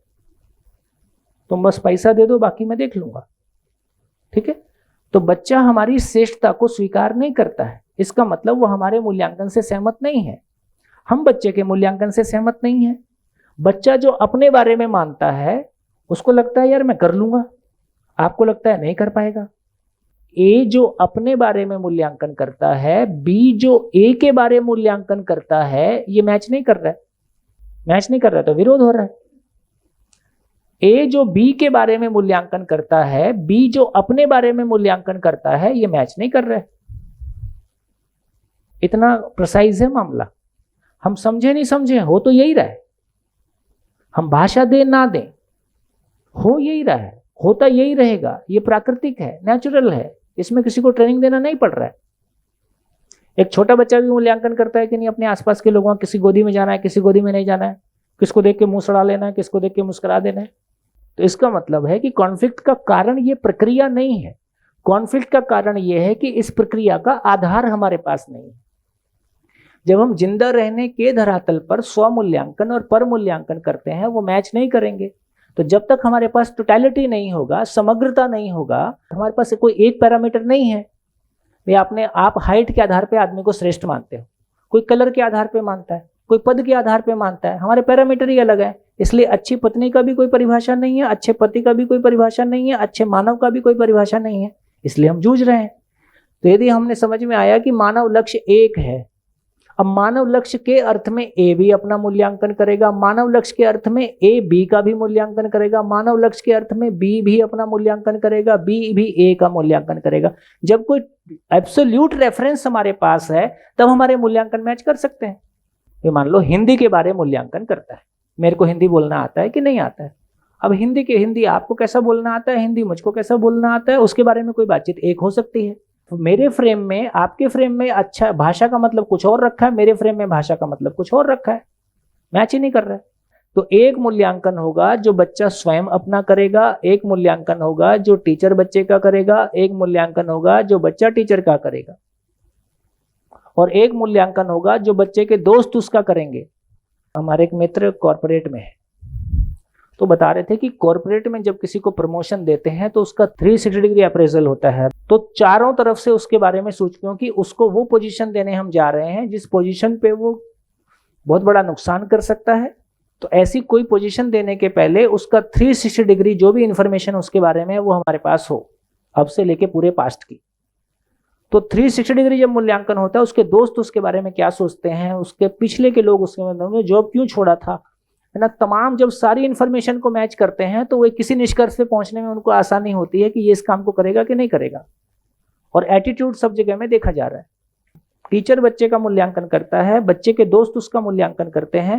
तुम बस पैसा दे दो, बाकी मैं देख लूंगा। ठीक है, तो बच्चा हमारी श्रेष्ठता को स्वीकार नहीं करता है, इसका मतलब वो हमारे मूल्यांकन से सहमत नहीं है। हम बच्चे के मूल्यांकन से सहमत नहीं है। बच्चा जो अपने बारे में मानता है उसको लगता है यार मैं कर लूंगा, आपको लगता है नहीं कर पाएगा। ए जो अपने बारे में मूल्यांकन करता है, बी जो ए के बारे में मूल्यांकन करता है, ये मैच नहीं कर रहा है। मैच नहीं कर रहा है तो विरोध हो रहा है। ए जो बी के बारे में मूल्यांकन करता है, बी जो अपने बारे में मूल्यांकन करता है, ये मैच नहीं कर रहा है। इतना प्रिसाइज है मामला। हम समझे नहीं समझे, हो तो यही रहा है। हम भाषा दें ना दें, हो यही रहा है, होता यही रहेगा। ये प्राकृतिक है, नेचुरल है, इसमें किसी को ट्रेनिंग देना नहीं पड़ रहा है। एक छोटा बच्चा भी मूल्यांकन करता है कि नहीं अपने आसपास के लोगों, किसी गोदी में जाना है, किसी गोदी में नहीं जाना है, किसको देख के मुंह सड़ा लेना है, किसको देख के मुस्कुरा देना है। तो इसका मतलब है कि कॉन्फ्लिक्ट का कारण ये प्रक्रिया नहीं है। कॉन्फ्लिक्ट का कारण ये है कि इस प्रक्रिया का आधार हमारे पास नहीं है। जब हम जिंदा रहने के धरातल पर स्वमूल्यांकन और पर मूल्यांकन करते हैं, वो मैच नहीं करेंगे। तो जब तक हमारे पास टोटलिटी नहीं होगा, समग्रता नहीं होगा, हमारे पास कोई एक पैरामीटर नहीं है। आप हाइट के आधार पे आदमी को श्रेष्ठ मानते हो, कोई कलर के आधार पे मानता है, कोई पद के आधार पे मानता है। हमारे पैरामीटर ही अलग है। इसलिए अच्छी पत्नी का भी कोई परिभाषा नहीं है, अच्छे पति का भी कोई परिभाषा नहीं है, अच्छे मानव का भी कोई परिभाषा नहीं है। इसलिए हम जूझ रहे हैं। तो यदि हमने समझ में आया कि मानव लक्ष्य एक है, अब मानव लक्ष्य के अर्थ में ए भी अपना मूल्यांकन करेगा, मानव लक्ष्य के अर्थ में ए बी का भी मूल्यांकन करेगा, मानव लक्ष्य के अर्थ में बी भी अपना मूल्यांकन करेगा, बी भी ए का मूल्यांकन करेगा। जब कोई एब्सोल्यूट रेफरेंस हमारे पास है तब हमारे मूल्यांकन मैच कर सकते हैं। ये मान लो हिंदी के बारे में मूल्यांकन करता है, मेरे को हिंदी बोलना आता है कि नहीं आता है। अब हिंदी आपको कैसा बोलना आता है, हिंदी मुझको कैसा बोलना आता है, उसके बारे में कोई बातचीत एक हो सकती है। तो मेरे फ्रेम में, आपके फ्रेम में अच्छा भाषा का मतलब कुछ और रखा है, मेरे फ्रेम में भाषा का मतलब कुछ और रखा है, मैच ही नहीं कर रहा है। तो एक मूल्यांकन होगा जो बच्चा स्वयं अपना करेगा, एक मूल्यांकन होगा जो टीचर बच्चे का करेगा, एक मूल्यांकन होगा जो बच्चा टीचर का करेगा, और एक मूल्यांकन होगा जो बच्चे के दोस्त उसका करेंगे। हमारे एक मित्र कॉर्पोरेट में है, तो बता रहे थे कि कॉर्पोरेट में जब किसी को प्रमोशन देते हैं तो उसका 360 डिग्री अप्रेजल होता है। तो चारों तरफ से उसके बारे में सोच, क्योंकि उसको वो पोजीशन देने हम जा रहे हैं जिस पोजीशन पे वो बहुत बड़ा नुकसान कर सकता है। तो ऐसी कोई पोजीशन देने के पहले उसका 360 डिग्री जो भी इंफॉर्मेशन उसके बारे में वो हमारे पास हो, अब से लेके पूरे पास्ट की। तो 360 डिग्री जब मूल्यांकन होता है, उसके दोस्त उसके बारे में क्या सोचते हैं, उसके पिछले के लोग उसके बारे जॉब क्यों छोड़ा था, है ना, तमाम जब सारी इंफॉर्मेशन को मैच करते हैं तो वो किसी निष्कर्ष पे पहुंचने में उनको आसानी होती है कि ये इस काम को करेगा कि नहीं करेगा। और एटीट्यूड सब जगह में देखा जा रहा है। टीचर बच्चे का मूल्यांकन करता है, बच्चे के दोस्त उसका मूल्यांकन करते हैं,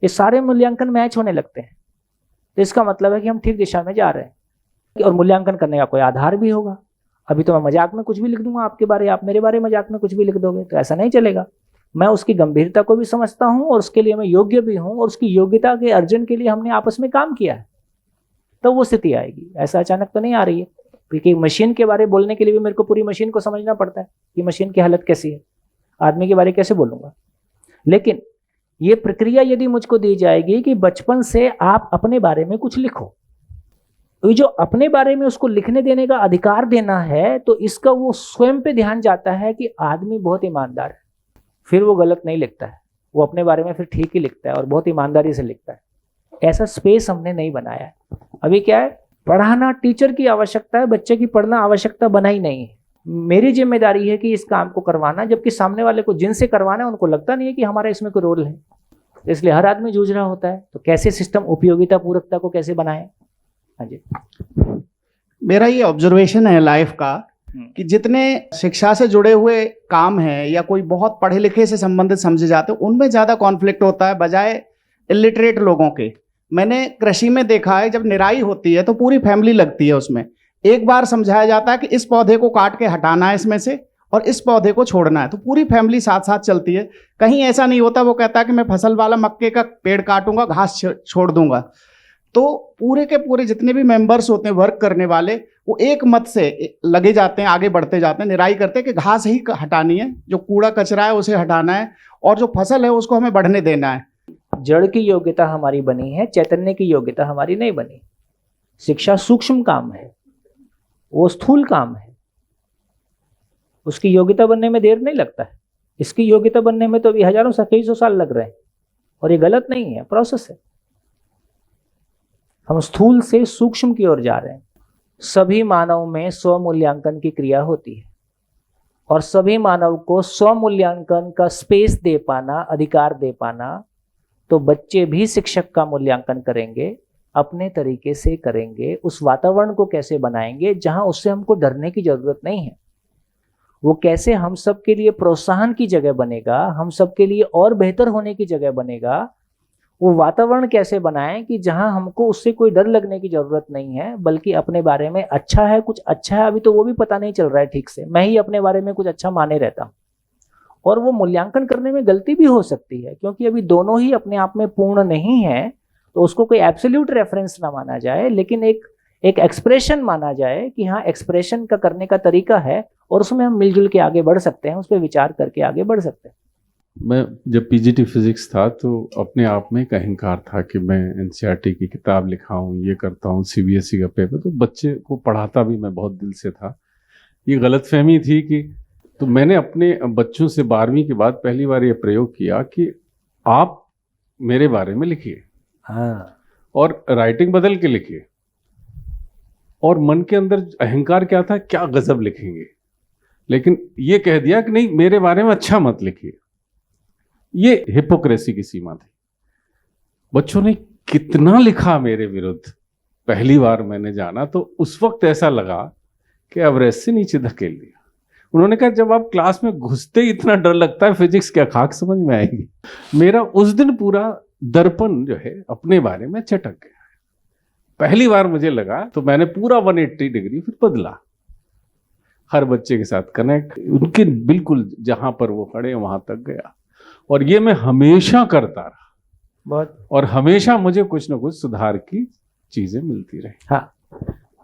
ये सारे मूल्यांकन मैच होने लगते हैं। तो इसका मतलब है कि हम ठीक दिशा में जा रहे हैं। और मूल्यांकन करने का कोई आधार भी होगा। अभी तो मैं मजाक में कुछ भी लिख दूंगा आपके बारे, आप मेरे बारे में मजाक में कुछ भी लिख दोगे, तो ऐसा नहीं चलेगा। मैं उसकी गंभीरता को भी समझता हूं और उसके लिए मैं योग्य भी हूं, और उसकी योग्यता के अर्जन के लिए हमने आपस में काम किया है, तो वो स्थिति आएगी। ऐसा अचानक तो नहीं आ रही है, क्योंकि मशीन के बारे में बोलने के लिए भी मेरे को पूरी मशीन को समझना पड़ता है कि मशीन की हालत कैसी है, आदमी के बारे कैसे बोलूंगा। लेकिन ये प्रक्रिया यदि मुझको दी जाएगी कि बचपन से आप अपने बारे में कुछ लिखो, तो ये जो अपने बारे में उसको लिखने देने का अधिकार देना है, तो इसका वो स्वयं पे ध्यान जाता है कि आदमी बहुत ईमानदार है, फिर वो गलत नहीं लिखता है, वो अपने बारे में फिर ठीक ही लिखता है और बहुत ईमानदारी से लिखता है। ऐसा स्पेस हमने नहीं बनाया है। अभी क्या है, पढ़ाना टीचर की आवश्यकता है, बच्चे की पढ़ना आवश्यकता बना ही नहीं है। मेरी जिम्मेदारी है कि इस काम को करवाना, जबकि सामने वाले को जिनसे करवाना है उनको लगता नहीं है कि हमारा इसमें कोई रोल है। इसलिए हर आदमी जूझ रहा होता है। तो कैसे सिस्टम उपयोगिता पूरकता को कैसे बनाए? हाँ जी, मेरा ये ऑब्जर्वेशन है लाइफ का कि जितने शिक्षा से जुड़े हुए काम हैं या कोई बहुत पढ़े लिखे से संबंधित समझे जाते हैं, उनमें ज़्यादा कॉन्फ्लिक्ट होता है बजाय इलिटरेट लोगों के। मैंने कृषि में देखा है, जब निराई होती है तो पूरी फैमिली लगती है उसमें। एक बार समझाया जाता है कि इस पौधे को काट के हटाना है इसमें से और इस पौधे को छोड़ना है, तो पूरी फैमिली साथ साथ चलती है। कहीं ऐसा नहीं होता वो कहता है कि मैं फसल वाला मक्के का पेड़ काटूंगा, घास छोड़ दूंगा। तो पूरे के पूरे जितने भी मेंबर्स होते हैं वर्क करने वाले, वो एक मत से लगे जाते हैं, आगे बढ़ते जाते हैं, निराई करते हैं कि घास ही हटानी है, जो कूड़ा कचरा है उसे हटाना है और जो फसल है उसको हमें बढ़ने देना है। जड़ की योग्यता हमारी बनी है, चैतन्य की योग्यता हमारी नहीं बनी। शिक्षा सूक्ष्म काम है, वो स्थूल काम है, उसकी योग्यता बनने में देर नहीं लगता है। इसकी योग्यता बनने में तो अभी हजारों से कई सौ साल लग रहे हैं, और ये गलत नहीं है, प्रोसेस है। हम स्थूल से सूक्ष्म की ओर जा रहे हैं। सभी मानव में स्व मूल्यांकन की क्रिया होती है, और सभी मानव को स्व मूल्यांकन का स्पेस दे पाना, अधिकार दे पाना, तो बच्चे भी शिक्षक का मूल्यांकन करेंगे, अपने तरीके से करेंगे। उस वातावरण को कैसे बनाएंगे जहां उससे हमको डरने की जरूरत नहीं है। वो कैसे हम सब के लिए प्रोत्साहन की जगह बनेगा, हम सब के लिए और बेहतर होने की जगह बनेगा। वो वातावरण कैसे बनाएं कि जहां हमको उससे कोई डर लगने की जरूरत नहीं है, बल्कि अपने बारे में अच्छा है, कुछ अच्छा है, अभी तो वो भी पता नहीं चल रहा है ठीक से, मैं ही अपने बारे में कुछ अच्छा माने रहता हूँ। और वो मूल्यांकन करने में गलती भी हो सकती है, क्योंकि अभी दोनों ही अपने आप में पूर्ण नहीं है, तो उसको कोई एब्सोल्यूट रेफरेंस ना माना जाए, लेकिन एक एक्सप्रेशन माना जाए कि हाँ, एक्सप्रेशन का करने का तरीका है और उसमें हम मिलजुल के आगे बढ़ सकते हैं, उस पर विचार करके आगे बढ़ सकते हैं। मैं जब पीजीटी फिजिक्स था तो अपने आप में एक अहंकार था कि मैं एनसीईआरटी की किताब लिखा हूँ, ये करता हूँ, सीबीएसई का पेपर, तो बच्चे को पढ़ाता भी मैं बहुत दिल से था। ये गलतफहमी थी कि, तो मैंने अपने बच्चों से 12वीं के बाद पहली बार ये प्रयोग किया कि आप मेरे बारे में लिखिए, हाँ, और राइटिंग बदल के लिखिए। और मन के अंदर अहंकार क्या था, क्या गजब लिखेंगे, लेकिन ये कह दिया कि नहीं, मेरे बारे में अच्छा मत लिखिए। ये हिपोक्रेसी की सीमा थी। बच्चों ने कितना लिखा मेरे विरुद्ध, पहली बार मैंने जाना तो उस वक्त ऐसा लगा कि एवरेज से नीचे धकेल दिया। उन्होंने कहा जब आप क्लास में घुसते ही इतना डर लगता है, फिजिक्स क्या खाक समझ में आएगी। मेरा उस दिन पूरा दर्पण जो है अपने बारे में चटक गया। पहली बार मुझे लगा, तो मैंने पूरा 180 डिग्री फिर बदला। हर बच्चे के साथ कनेक्ट, उनके बिल्कुल जहां पर वो खड़े वहां तक गया, और ये मैं हमेशा करता रहा बहुत। और हमेशा मुझे कुछ ना कुछ सुधार की चीजें मिलती रही। हाँ,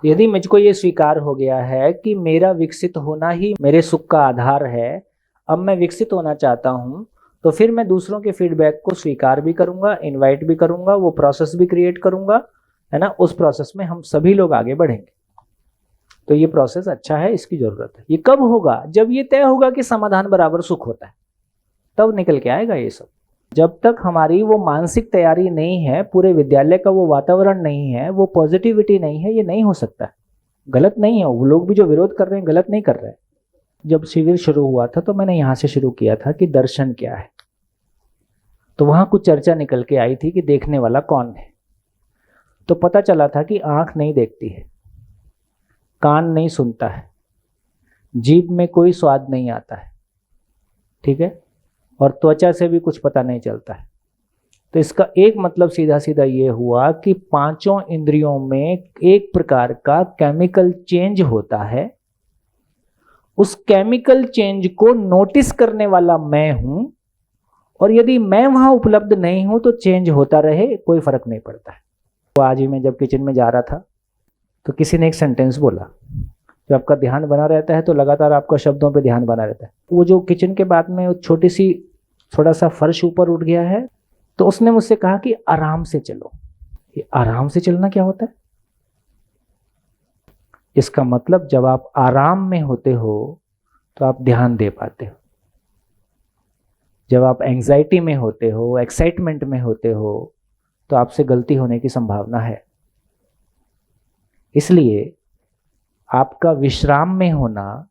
यदि मुझको ये स्वीकार हो गया है कि मेरा विकसित होना ही मेरे सुख का आधार है, अब मैं विकसित होना चाहता हूँ, तो फिर मैं दूसरों के फीडबैक को स्वीकार भी करूंगा, इनवाइट भी करूंगा, वो प्रोसेस भी क्रिएट करूंगा, है ना। उस प्रोसेस में हम सभी लोग आगे बढ़ेंगे। तो ये प्रोसेस अच्छा है, इसकी जरूरत है। ये कब होगा? जब ये तय होगा कि समाधान बराबर सुख होता है, तब निकल के आएगा ये सब। जब तक हमारी वो मानसिक तैयारी नहीं है, पूरे विद्यालय का वो वातावरण नहीं है, वो पॉजिटिविटी नहीं है, ये नहीं हो सकता। गलत नहीं है, वो लोग भी जो विरोध कर रहे हैं गलत नहीं कर रहे हैं। जब शिविर शुरू हुआ था तो मैंने यहाँ से शुरू किया था कि दर्शन क्या है, तो वहाँ कुछ चर्चा निकल के आई थी कि देखने वाला कौन है। तो पता चला था कि आँख नहीं देखती है, कान नहीं सुनता है, जीभ में कोई स्वाद नहीं आता है, ठीक है, और त्वचा से भी कुछ पता नहीं चलता है। तो इसका एक मतलब सीधा सीधा ये हुआ कि पांचों इंद्रियों में एक प्रकार का केमिकल चेंज होता है। उस केमिकल चेंज को नोटिस करने वाला मैं हूं, और यदि मैं वहां उपलब्ध नहीं हूं तो चेंज होता रहे, कोई फर्क नहीं पड़ता है। तो आज ही मैं जब किचन में जा रहा था तो किसी ने एक सेंटेंस बोला, जब आपका ध्यान बना रहता है तो लगातार आपका शब्दों पे ध्यान बना रहता है। वो जो किचन के बाद में छोटी सी थोड़ा सा फर्श ऊपर उठ गया है, तो उसने मुझसे कहा कि आराम से चलो। ये आराम से चलना क्या होता है? इसका मतलब जब आप आराम में होते हो तो आप ध्यान दे पाते हो। जब आप एंजाइटी में होते हो, एक्साइटमेंट में होते हो, तो आपसे गलती होने की संभावना है। इसलिए आपका विश्राम में होना,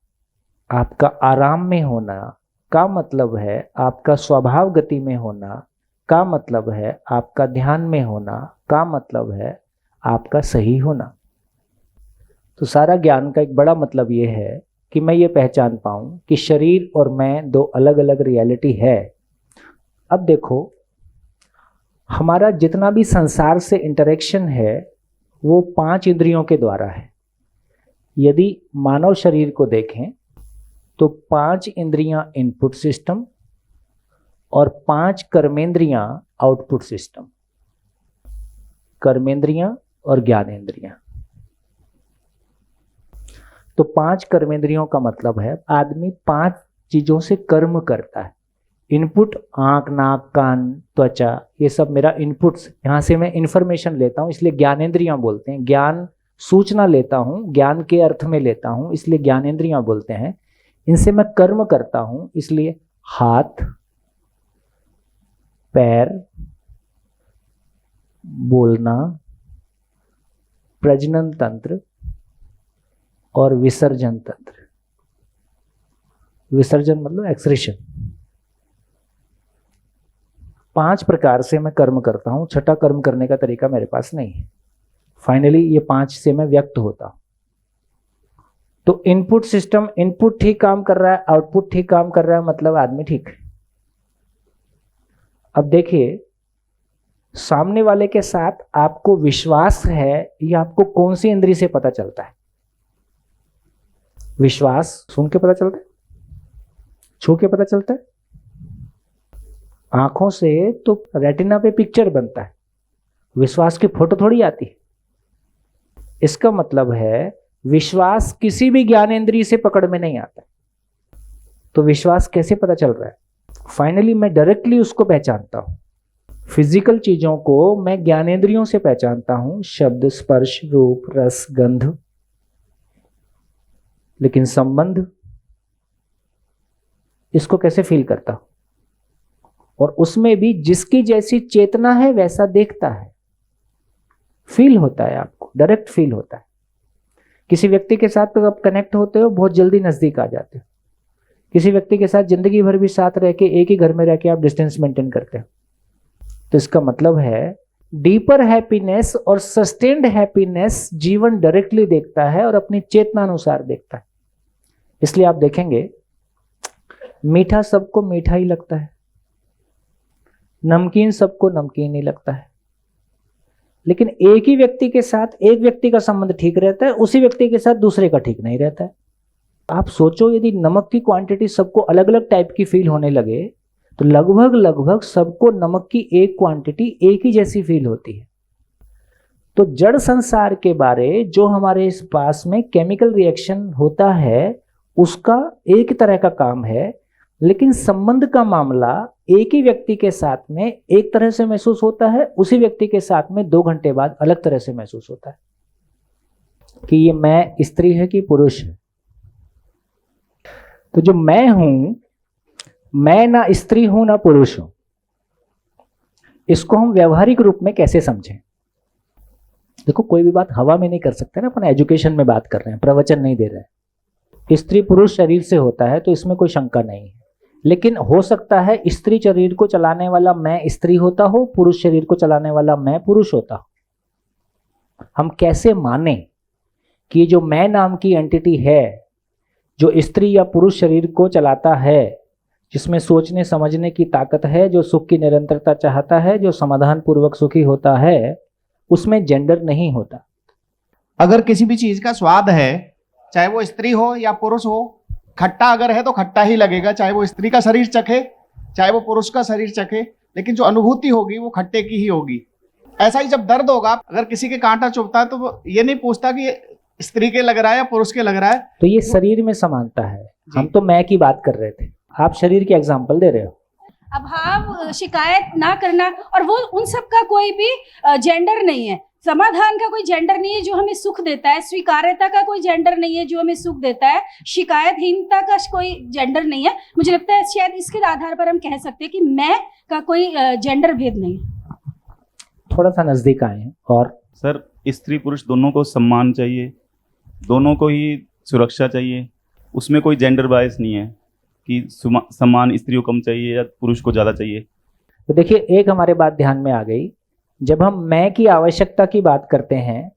आपका आराम में होना का मतलब है आपका स्वभाव गति में होना, का मतलब है आपका ध्यान में होना, का मतलब है आपका सही होना। तो सारा ज्ञान का एक बड़ा मतलब ये है कि मैं ये पहचान पाऊं कि शरीर और मैं दो अलग अलग रियलिटी है। अब देखो, हमारा जितना भी संसार से इंटरेक्शन है वो 5 इंद्रियों के द्वारा है। यदि मानव शरीर को देखें तो 5 इंद्रियां इनपुट सिस्टम और 5 कर्मेंद्रियां आउटपुट सिस्टम। कर्मेंद्रियां और ज्ञानेंद्रियां। तो 5 कर्मेंद्रियों का मतलब है आदमी 5 चीजों से कर्म करता है। इनपुट आंख, नाक, कान, त्वचा, ये सब मेरा इनपुट्स, यहाँ से मैं इंफॉर्मेशन लेता हूँ, इसलिए ज्ञानेंद्रियां बोलते हैं। ज्ञान सूचना लेता हूँ, ज्ञान के अर्थ में लेता हूँ, इसलिए ज्ञानेंद्रियां बोलते हैं। इनसे मैं कर्म करता हूँ, इसलिए हाथ, पैर, बोलना, प्रजनन तंत्र और विसर्जन तंत्र। विसर्जन मतलब एक्सक्रीशन। 5 प्रकार से मैं कर्म करता हूं। छठा कर्म करने का तरीका मेरे पास नहीं है। फाइनली ये 5 से मैं व्यक्त होता हूं। तो इनपुट सिस्टम, इनपुट ठीक काम कर रहा है, आउटपुट ठीक काम कर रहा है, मतलब आदमी ठीक है। अब देखिए, सामने वाले के साथ आपको विश्वास है, ये आपको कौन सी इंद्री से पता चलता है? विश्वास सुन के पता चलता है, छू के पता चलता है, आंखों से तो रेटिना पे पिक्चर बनता है, विश्वास की फोटो थोड़ी आती है। इसका मतलब है विश्वास किसी भी ज्ञानेंद्रिय से पकड़ में नहीं आता। तो विश्वास कैसे पता चल रहा है? फाइनली मैं डायरेक्टली उसको पहचानता हूं। फिजिकल चीजों को मैं ज्ञानेंद्रियों से पहचानता हूं, शब्द, स्पर्श, रूप, रस, गंध। लेकिन संबंध, इसको कैसे फील करता हूं? और उसमें भी जिसकी जैसी चेतना है वैसा देखता है, फील होता है, आपको डायरेक्ट फील होता है। किसी व्यक्ति के साथ तो आप कनेक्ट होते हो, बहुत जल्दी नजदीक आ जाते हो। किसी व्यक्ति के साथ जिंदगी भर भी साथ रह के, एक ही घर में रह के आप डिस्टेंस मेंटेन करते हो। तो इसका मतलब है डीपर हैप्पीनेस और सस्टेन्ड हैप्पीनेस जीवन डायरेक्टली देखता है और अपनी चेतना अनुसार देखता है। इसलिए आप देखेंगे मीठा सबको मीठा ही लगता है, नमकीन सबको नमकीन ही लगता है। लेकिन एक ही व्यक्ति के साथ एक व्यक्ति का संबंध ठीक रहता है, उसी व्यक्ति के साथ दूसरे का ठीक नहीं रहता है। आप सोचो, यदि नमक की क्वांटिटी सबको अलग अलग टाइप की फील होने लगे तो लगभग सबको नमक की एक क्वांटिटी एक ही जैसी फील होती है। तो जड़ संसार के बारे जो हमारे इस पास में केमिकल रिएक्शन होता है उसका एक तरह का काम है, लेकिन संबंध का मामला एक ही व्यक्ति के साथ में एक तरह से महसूस होता है, उसी व्यक्ति के साथ में 2 घंटे बाद अलग तरह से महसूस होता है कि ये मैं स्त्री है कि पुरुष है। तो जो मैं हूं, मैं ना स्त्री हूं ना पुरुष हूं, इसको हम व्यवहारिक रूप में कैसे समझें? देखो, कोई भी बात हवा में नहीं कर सकते ना। अपन एजुकेशन में बात कर रहे हैं, प्रवचन नहीं दे रहे हैं। स्त्री पुरुष शरीर से होता है तो इसमें कोई शंका नहीं है, लेकिन हो सकता है स्त्री शरीर को चलाने वाला मैं स्त्री होता हो, पुरुष शरीर को चलाने वाला मैं पुरुष होता हो। हम कैसे माने कि जो मैं नाम की एंटिटी है, जो स्त्री या पुरुष शरीर को चलाता है, जिसमें सोचने समझने की ताकत है, जो सुख की निरंतरता चाहता है, जो समाधान पूर्वक सुखी होता है, उसमें जेंडर नहीं होता। अगर किसी भी चीज का स्वाद है, चाहे वो स्त्री हो या पुरुष हो, खट्टा अगर है तो खट्टा ही लगेगा, चाहे वो स्त्री का शरीर चखे चाहे वो पुरुष का शरीर चखे, लेकिन जो अनुभूति होगी वो खट्टे की ही होगी। ऐसा ही जब दर्द होगा, अगर किसी के कांटा चुभता है तो वो ये नहीं पूछता कि स्त्री के लग रहा है या पुरुष के लग रहा है। तो ये शरीर में समानता है। हम तो मैं की बात कर रहे थे, आप शरीर के एग्जाम्पल दे रहे हो। अभाव, शिकायत ना करना, और वो उन सब का कोई भी जेंडर नहीं है। समाधान का कोई जेंडर नहीं है जो हमें सुख देता है, स्वीकार्यता का कोई जेंडर नहीं है जो हमें सुख देता है, शिकायतहीनता का कोई जेंडर नहीं है। मुझे लगता है शायद इसके आधार पर हम कह सकते हैं कि मैं का कोई जेंडर भेद नहीं है। थोड़ा सा नजदीक आए हैं। और सर, स्त्री पुरुष दोनों को सम्मान चाहिए, दोनों को ही सुरक्षा चाहिए, उसमें कोई जेंडर बायस नहीं है कि सम्मान स्त्री को कम चाहिए या पुरुष को ज़्यादा चाहिए। तो देखिए, एक हमारे बात ध्यान में आ गई, जब हम मैं की आवश्यकता की बात करते हैं,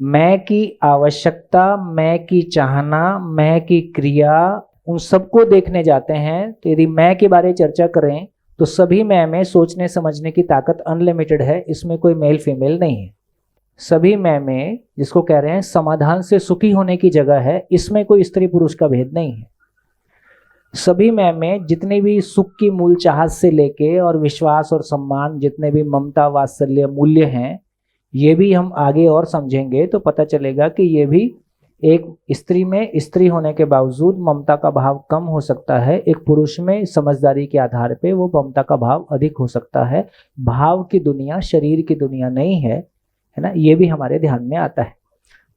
मैं की आवश्यकता, मैं की चाहना, मैं की क्रिया, उन सबको देखने जाते हैं, तो यदि मैं के बारे चर्चा करें तो सभी मैं में सोचने समझने की ताकत अनलिमिटेड है, इसमें कोई मेल फीमेल नहीं है। सभी मैं में, जिसको कह रहे हैं समाधान से सुखी होने की जगह है, इसमें कोई स्त्री पुरुष का भेद नहीं है। सभी मैं में जितने भी सुख की मूल चाहत से लेके और विश्वास और सम्मान, जितने भी ममता वात्सल्य मूल्य हैं, ये भी हम आगे और समझेंगे तो पता चलेगा कि ये भी एक स्त्री में स्त्री होने के बावजूद ममता का भाव कम हो सकता है, एक पुरुष में समझदारी के आधार पे वो ममता का भाव अधिक हो सकता है। भाव की दुनिया शरीर की दुनिया नहीं है, है ना, ये भी हमारे ध्यान में आता है।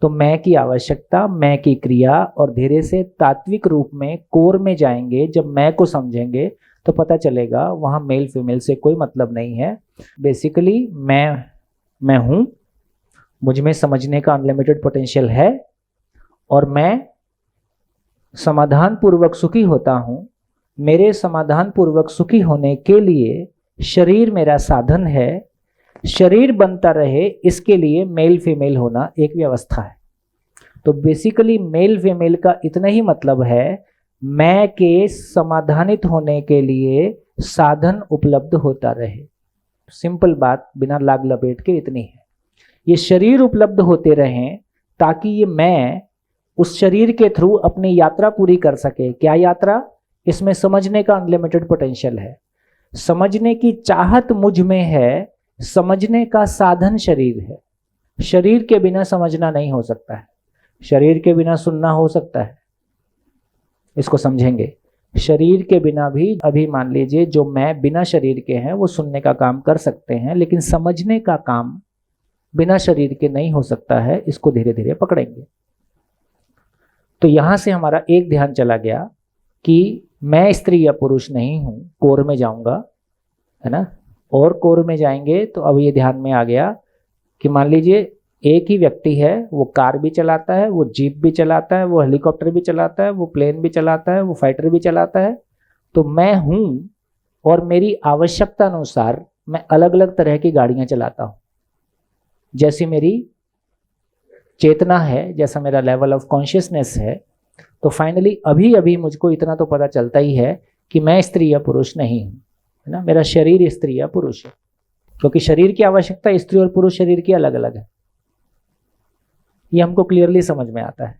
तो मैं की आवश्यकता, मैं की क्रिया, और धीरे से तात्विक रूप में कोर में जाएंगे, जब मैं को समझेंगे तो पता चलेगा वहाँ मेल फीमेल से कोई मतलब नहीं है। बेसिकली मैं हूँ, मुझ में समझने का अनलिमिटेड पोटेंशियल है, और मैं समाधान पूर्वक सुखी होता हूँ। मेरे समाधान पूर्वक सुखी होने के लिए शरीर मेरा साधन है, शरीर बनता रहे इसके लिए मेल फीमेल होना एक व्यवस्था है। तो बेसिकली मेल फीमेल का इतना ही मतलब है, मैं के समाधानित होने के लिए साधन उपलब्ध होता रहे। सिंपल बात बिना लाग लपेट के इतनी है। ये शरीर उपलब्ध होते रहें ताकि ये मैं उस शरीर के थ्रू अपनी यात्रा पूरी कर सके। क्या यात्रा? इसमें समझने का अनलिमिटेड पोटेंशियल है, समझने की चाहत मुझ में है, समझने का साधन शरीर है। शरीर के बिना समझना नहीं हो सकता है, शरीर के बिना सुनना हो सकता है, इसको समझेंगे। शरीर के बिना भी, अभी मान लीजिए जो मैं बिना शरीर के हैं वो सुनने का काम कर सकते हैं, लेकिन समझने का काम बिना शरीर के नहीं हो सकता है। इसको धीरे धीरे पकड़ेंगे। तो यहां से हमारा एक ध्यान चला गया कि मैं स्त्री या पुरुष नहीं हूं, कोर में जाऊंगा, है ना। और कोर में जाएंगे तो अब ये ध्यान में आ गया कि मान लीजिए एक ही व्यक्ति है, वो कार भी चलाता है, वो जीप भी चलाता है, वो हेलीकॉप्टर भी चलाता है, वो प्लेन भी चलाता है, वो फाइटर भी चलाता है। तो मैं हूं और मेरी आवश्यकता अनुसार मैं अलग अलग तरह की गाड़ियां चलाता हूं। जैसी मेरी चेतना है, जैसा मेरा लेवल ऑफ कॉन्शियसनेस है। तो फाइनली अभी अभी मुझको इतना तो पता चलता ही है कि मैं स्त्री या पुरुष नहीं हूं, है ना। मेरा शरीर स्त्री या पुरुष है, क्योंकि शरीर की आवश्यकता स्त्री और पुरुष शरीर की अलग अलग है। ये हमको क्लियरली समझ में आता है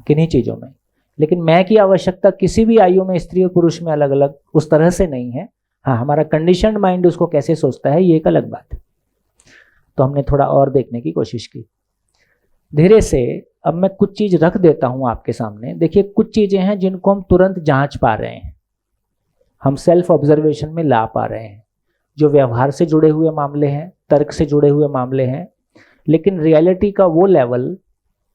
किन्हीं चीज़ों में। लेकिन मैं की आवश्यकता किसी भी आयु में स्त्री और पुरुष में अलग अलग उस तरह से नहीं है। हाँ, हमारा कंडीशनड माइंड उसको कैसे सोचता है ये एक अलग बात है। तो हमने थोड़ा और देखने की कोशिश की धीरे से। अब मैं कुछ चीज़ रख देता हूँ आपके सामने। देखिए, कुछ चीज़ें हैं जिनको हम तुरंत जांच पा रहे हैं, हम सेल्फ ऑब्जर्वेशन में ला पा रहे हैं, जो व्यवहार से जुड़े हुए मामले हैं, तर्क से जुड़े हुए मामले हैं। लेकिन रियलिटी का वो लेवल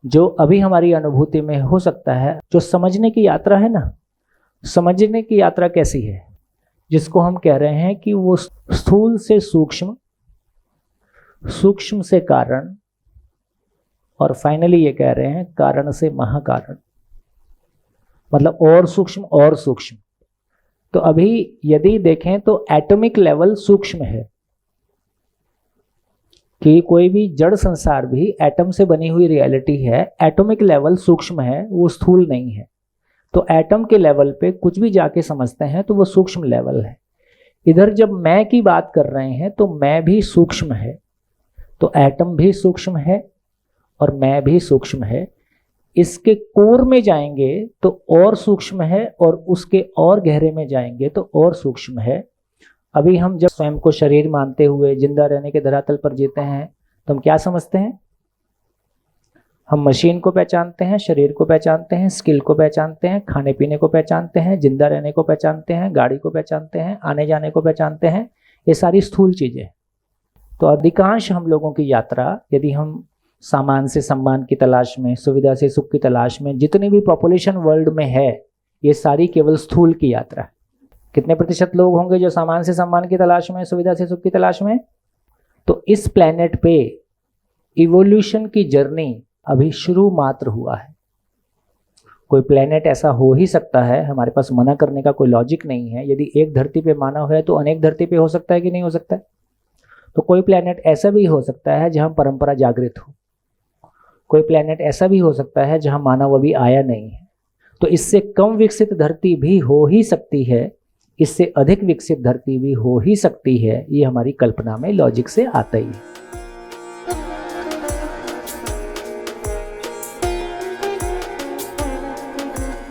जो अभी हमारी अनुभूति में हो सकता है, जो समझने की यात्रा है ना, समझने की यात्रा कैसी है, जिसको हम कह रहे हैं कि वो स्थूल से सूक्ष्म, सूक्ष्म से कारण, और फाइनली ये कह रहे हैं कारण से महाकारण, मतलब और सूक्ष्म और सूक्ष्म। तो अभी यदि देखें तो एटॉमिक लेवल सूक्ष्म है, कि कोई भी जड़ संसार भी एटम से बनी हुई रियलिटी है, एटॉमिक लेवल सूक्ष्म है, वो स्थूल नहीं है। तो एटम के लेवल पे कुछ भी जाके समझते हैं तो वो सूक्ष्म लेवल है। इधर जब मैं की बात कर रहे हैं तो मैं भी सूक्ष्म है, तो एटम भी सूक्ष्म है और मैं भी सूक्ष्म है। इसके कोर में जाएंगे तो और सूक्ष्म है, और उसके और गहरे में जाएंगे तो और सूक्ष्म है। अभी हम जब स्वयं को शरीर मानते हुए जिंदा रहने के धरातल पर जीते हैं तो हम क्या समझते हैं? हम मशीन को पहचानते हैं, शरीर को पहचानते हैं, स्किल को पहचानते हैं, खाने पीने को पहचानते हैं, जिंदा रहने को पहचानते हैं, गाड़ी को पहचानते हैं, आने जाने को पहचानते हैं। ये सारी स्थूल चीज़ें। तो अधिकांश हम लोगों की यात्रा, यदि हम सामान से सम्मान की तलाश में, सुविधा से सुख की तलाश में, जितनी भी पॉपुलेशन वर्ल्ड में है, ये सारी केवल स्थूल की यात्रा है। कितने प्रतिशत लोग होंगे जो सामान से सम्मान की तलाश में, सुविधा से सुख की तलाश में? तो इस प्लेनेट पे इवोल्यूशन की जर्नी अभी शुरू मात्र हुआ है। कोई प्लेनेट ऐसा हो ही सकता है, हमारे पास मना करने का कोई लॉजिक नहीं है। यदि एक धरती पे मानव है तो अनेक धरती पे हो सकता है कि नहीं हो सकता है? तो कोई प्लेनेट ऐसा भी हो सकता है जहां परंपरा जागृत हो, कोई प्लेनेट ऐसा भी हो सकता है जहां मानव अभी आया नहीं है। तो इससे कम विकसित धरती भी हो ही सकती है, इससे अधिक विकसित धरती भी हो ही सकती है। ये हमारी कल्पना में लॉजिक से आता ही है।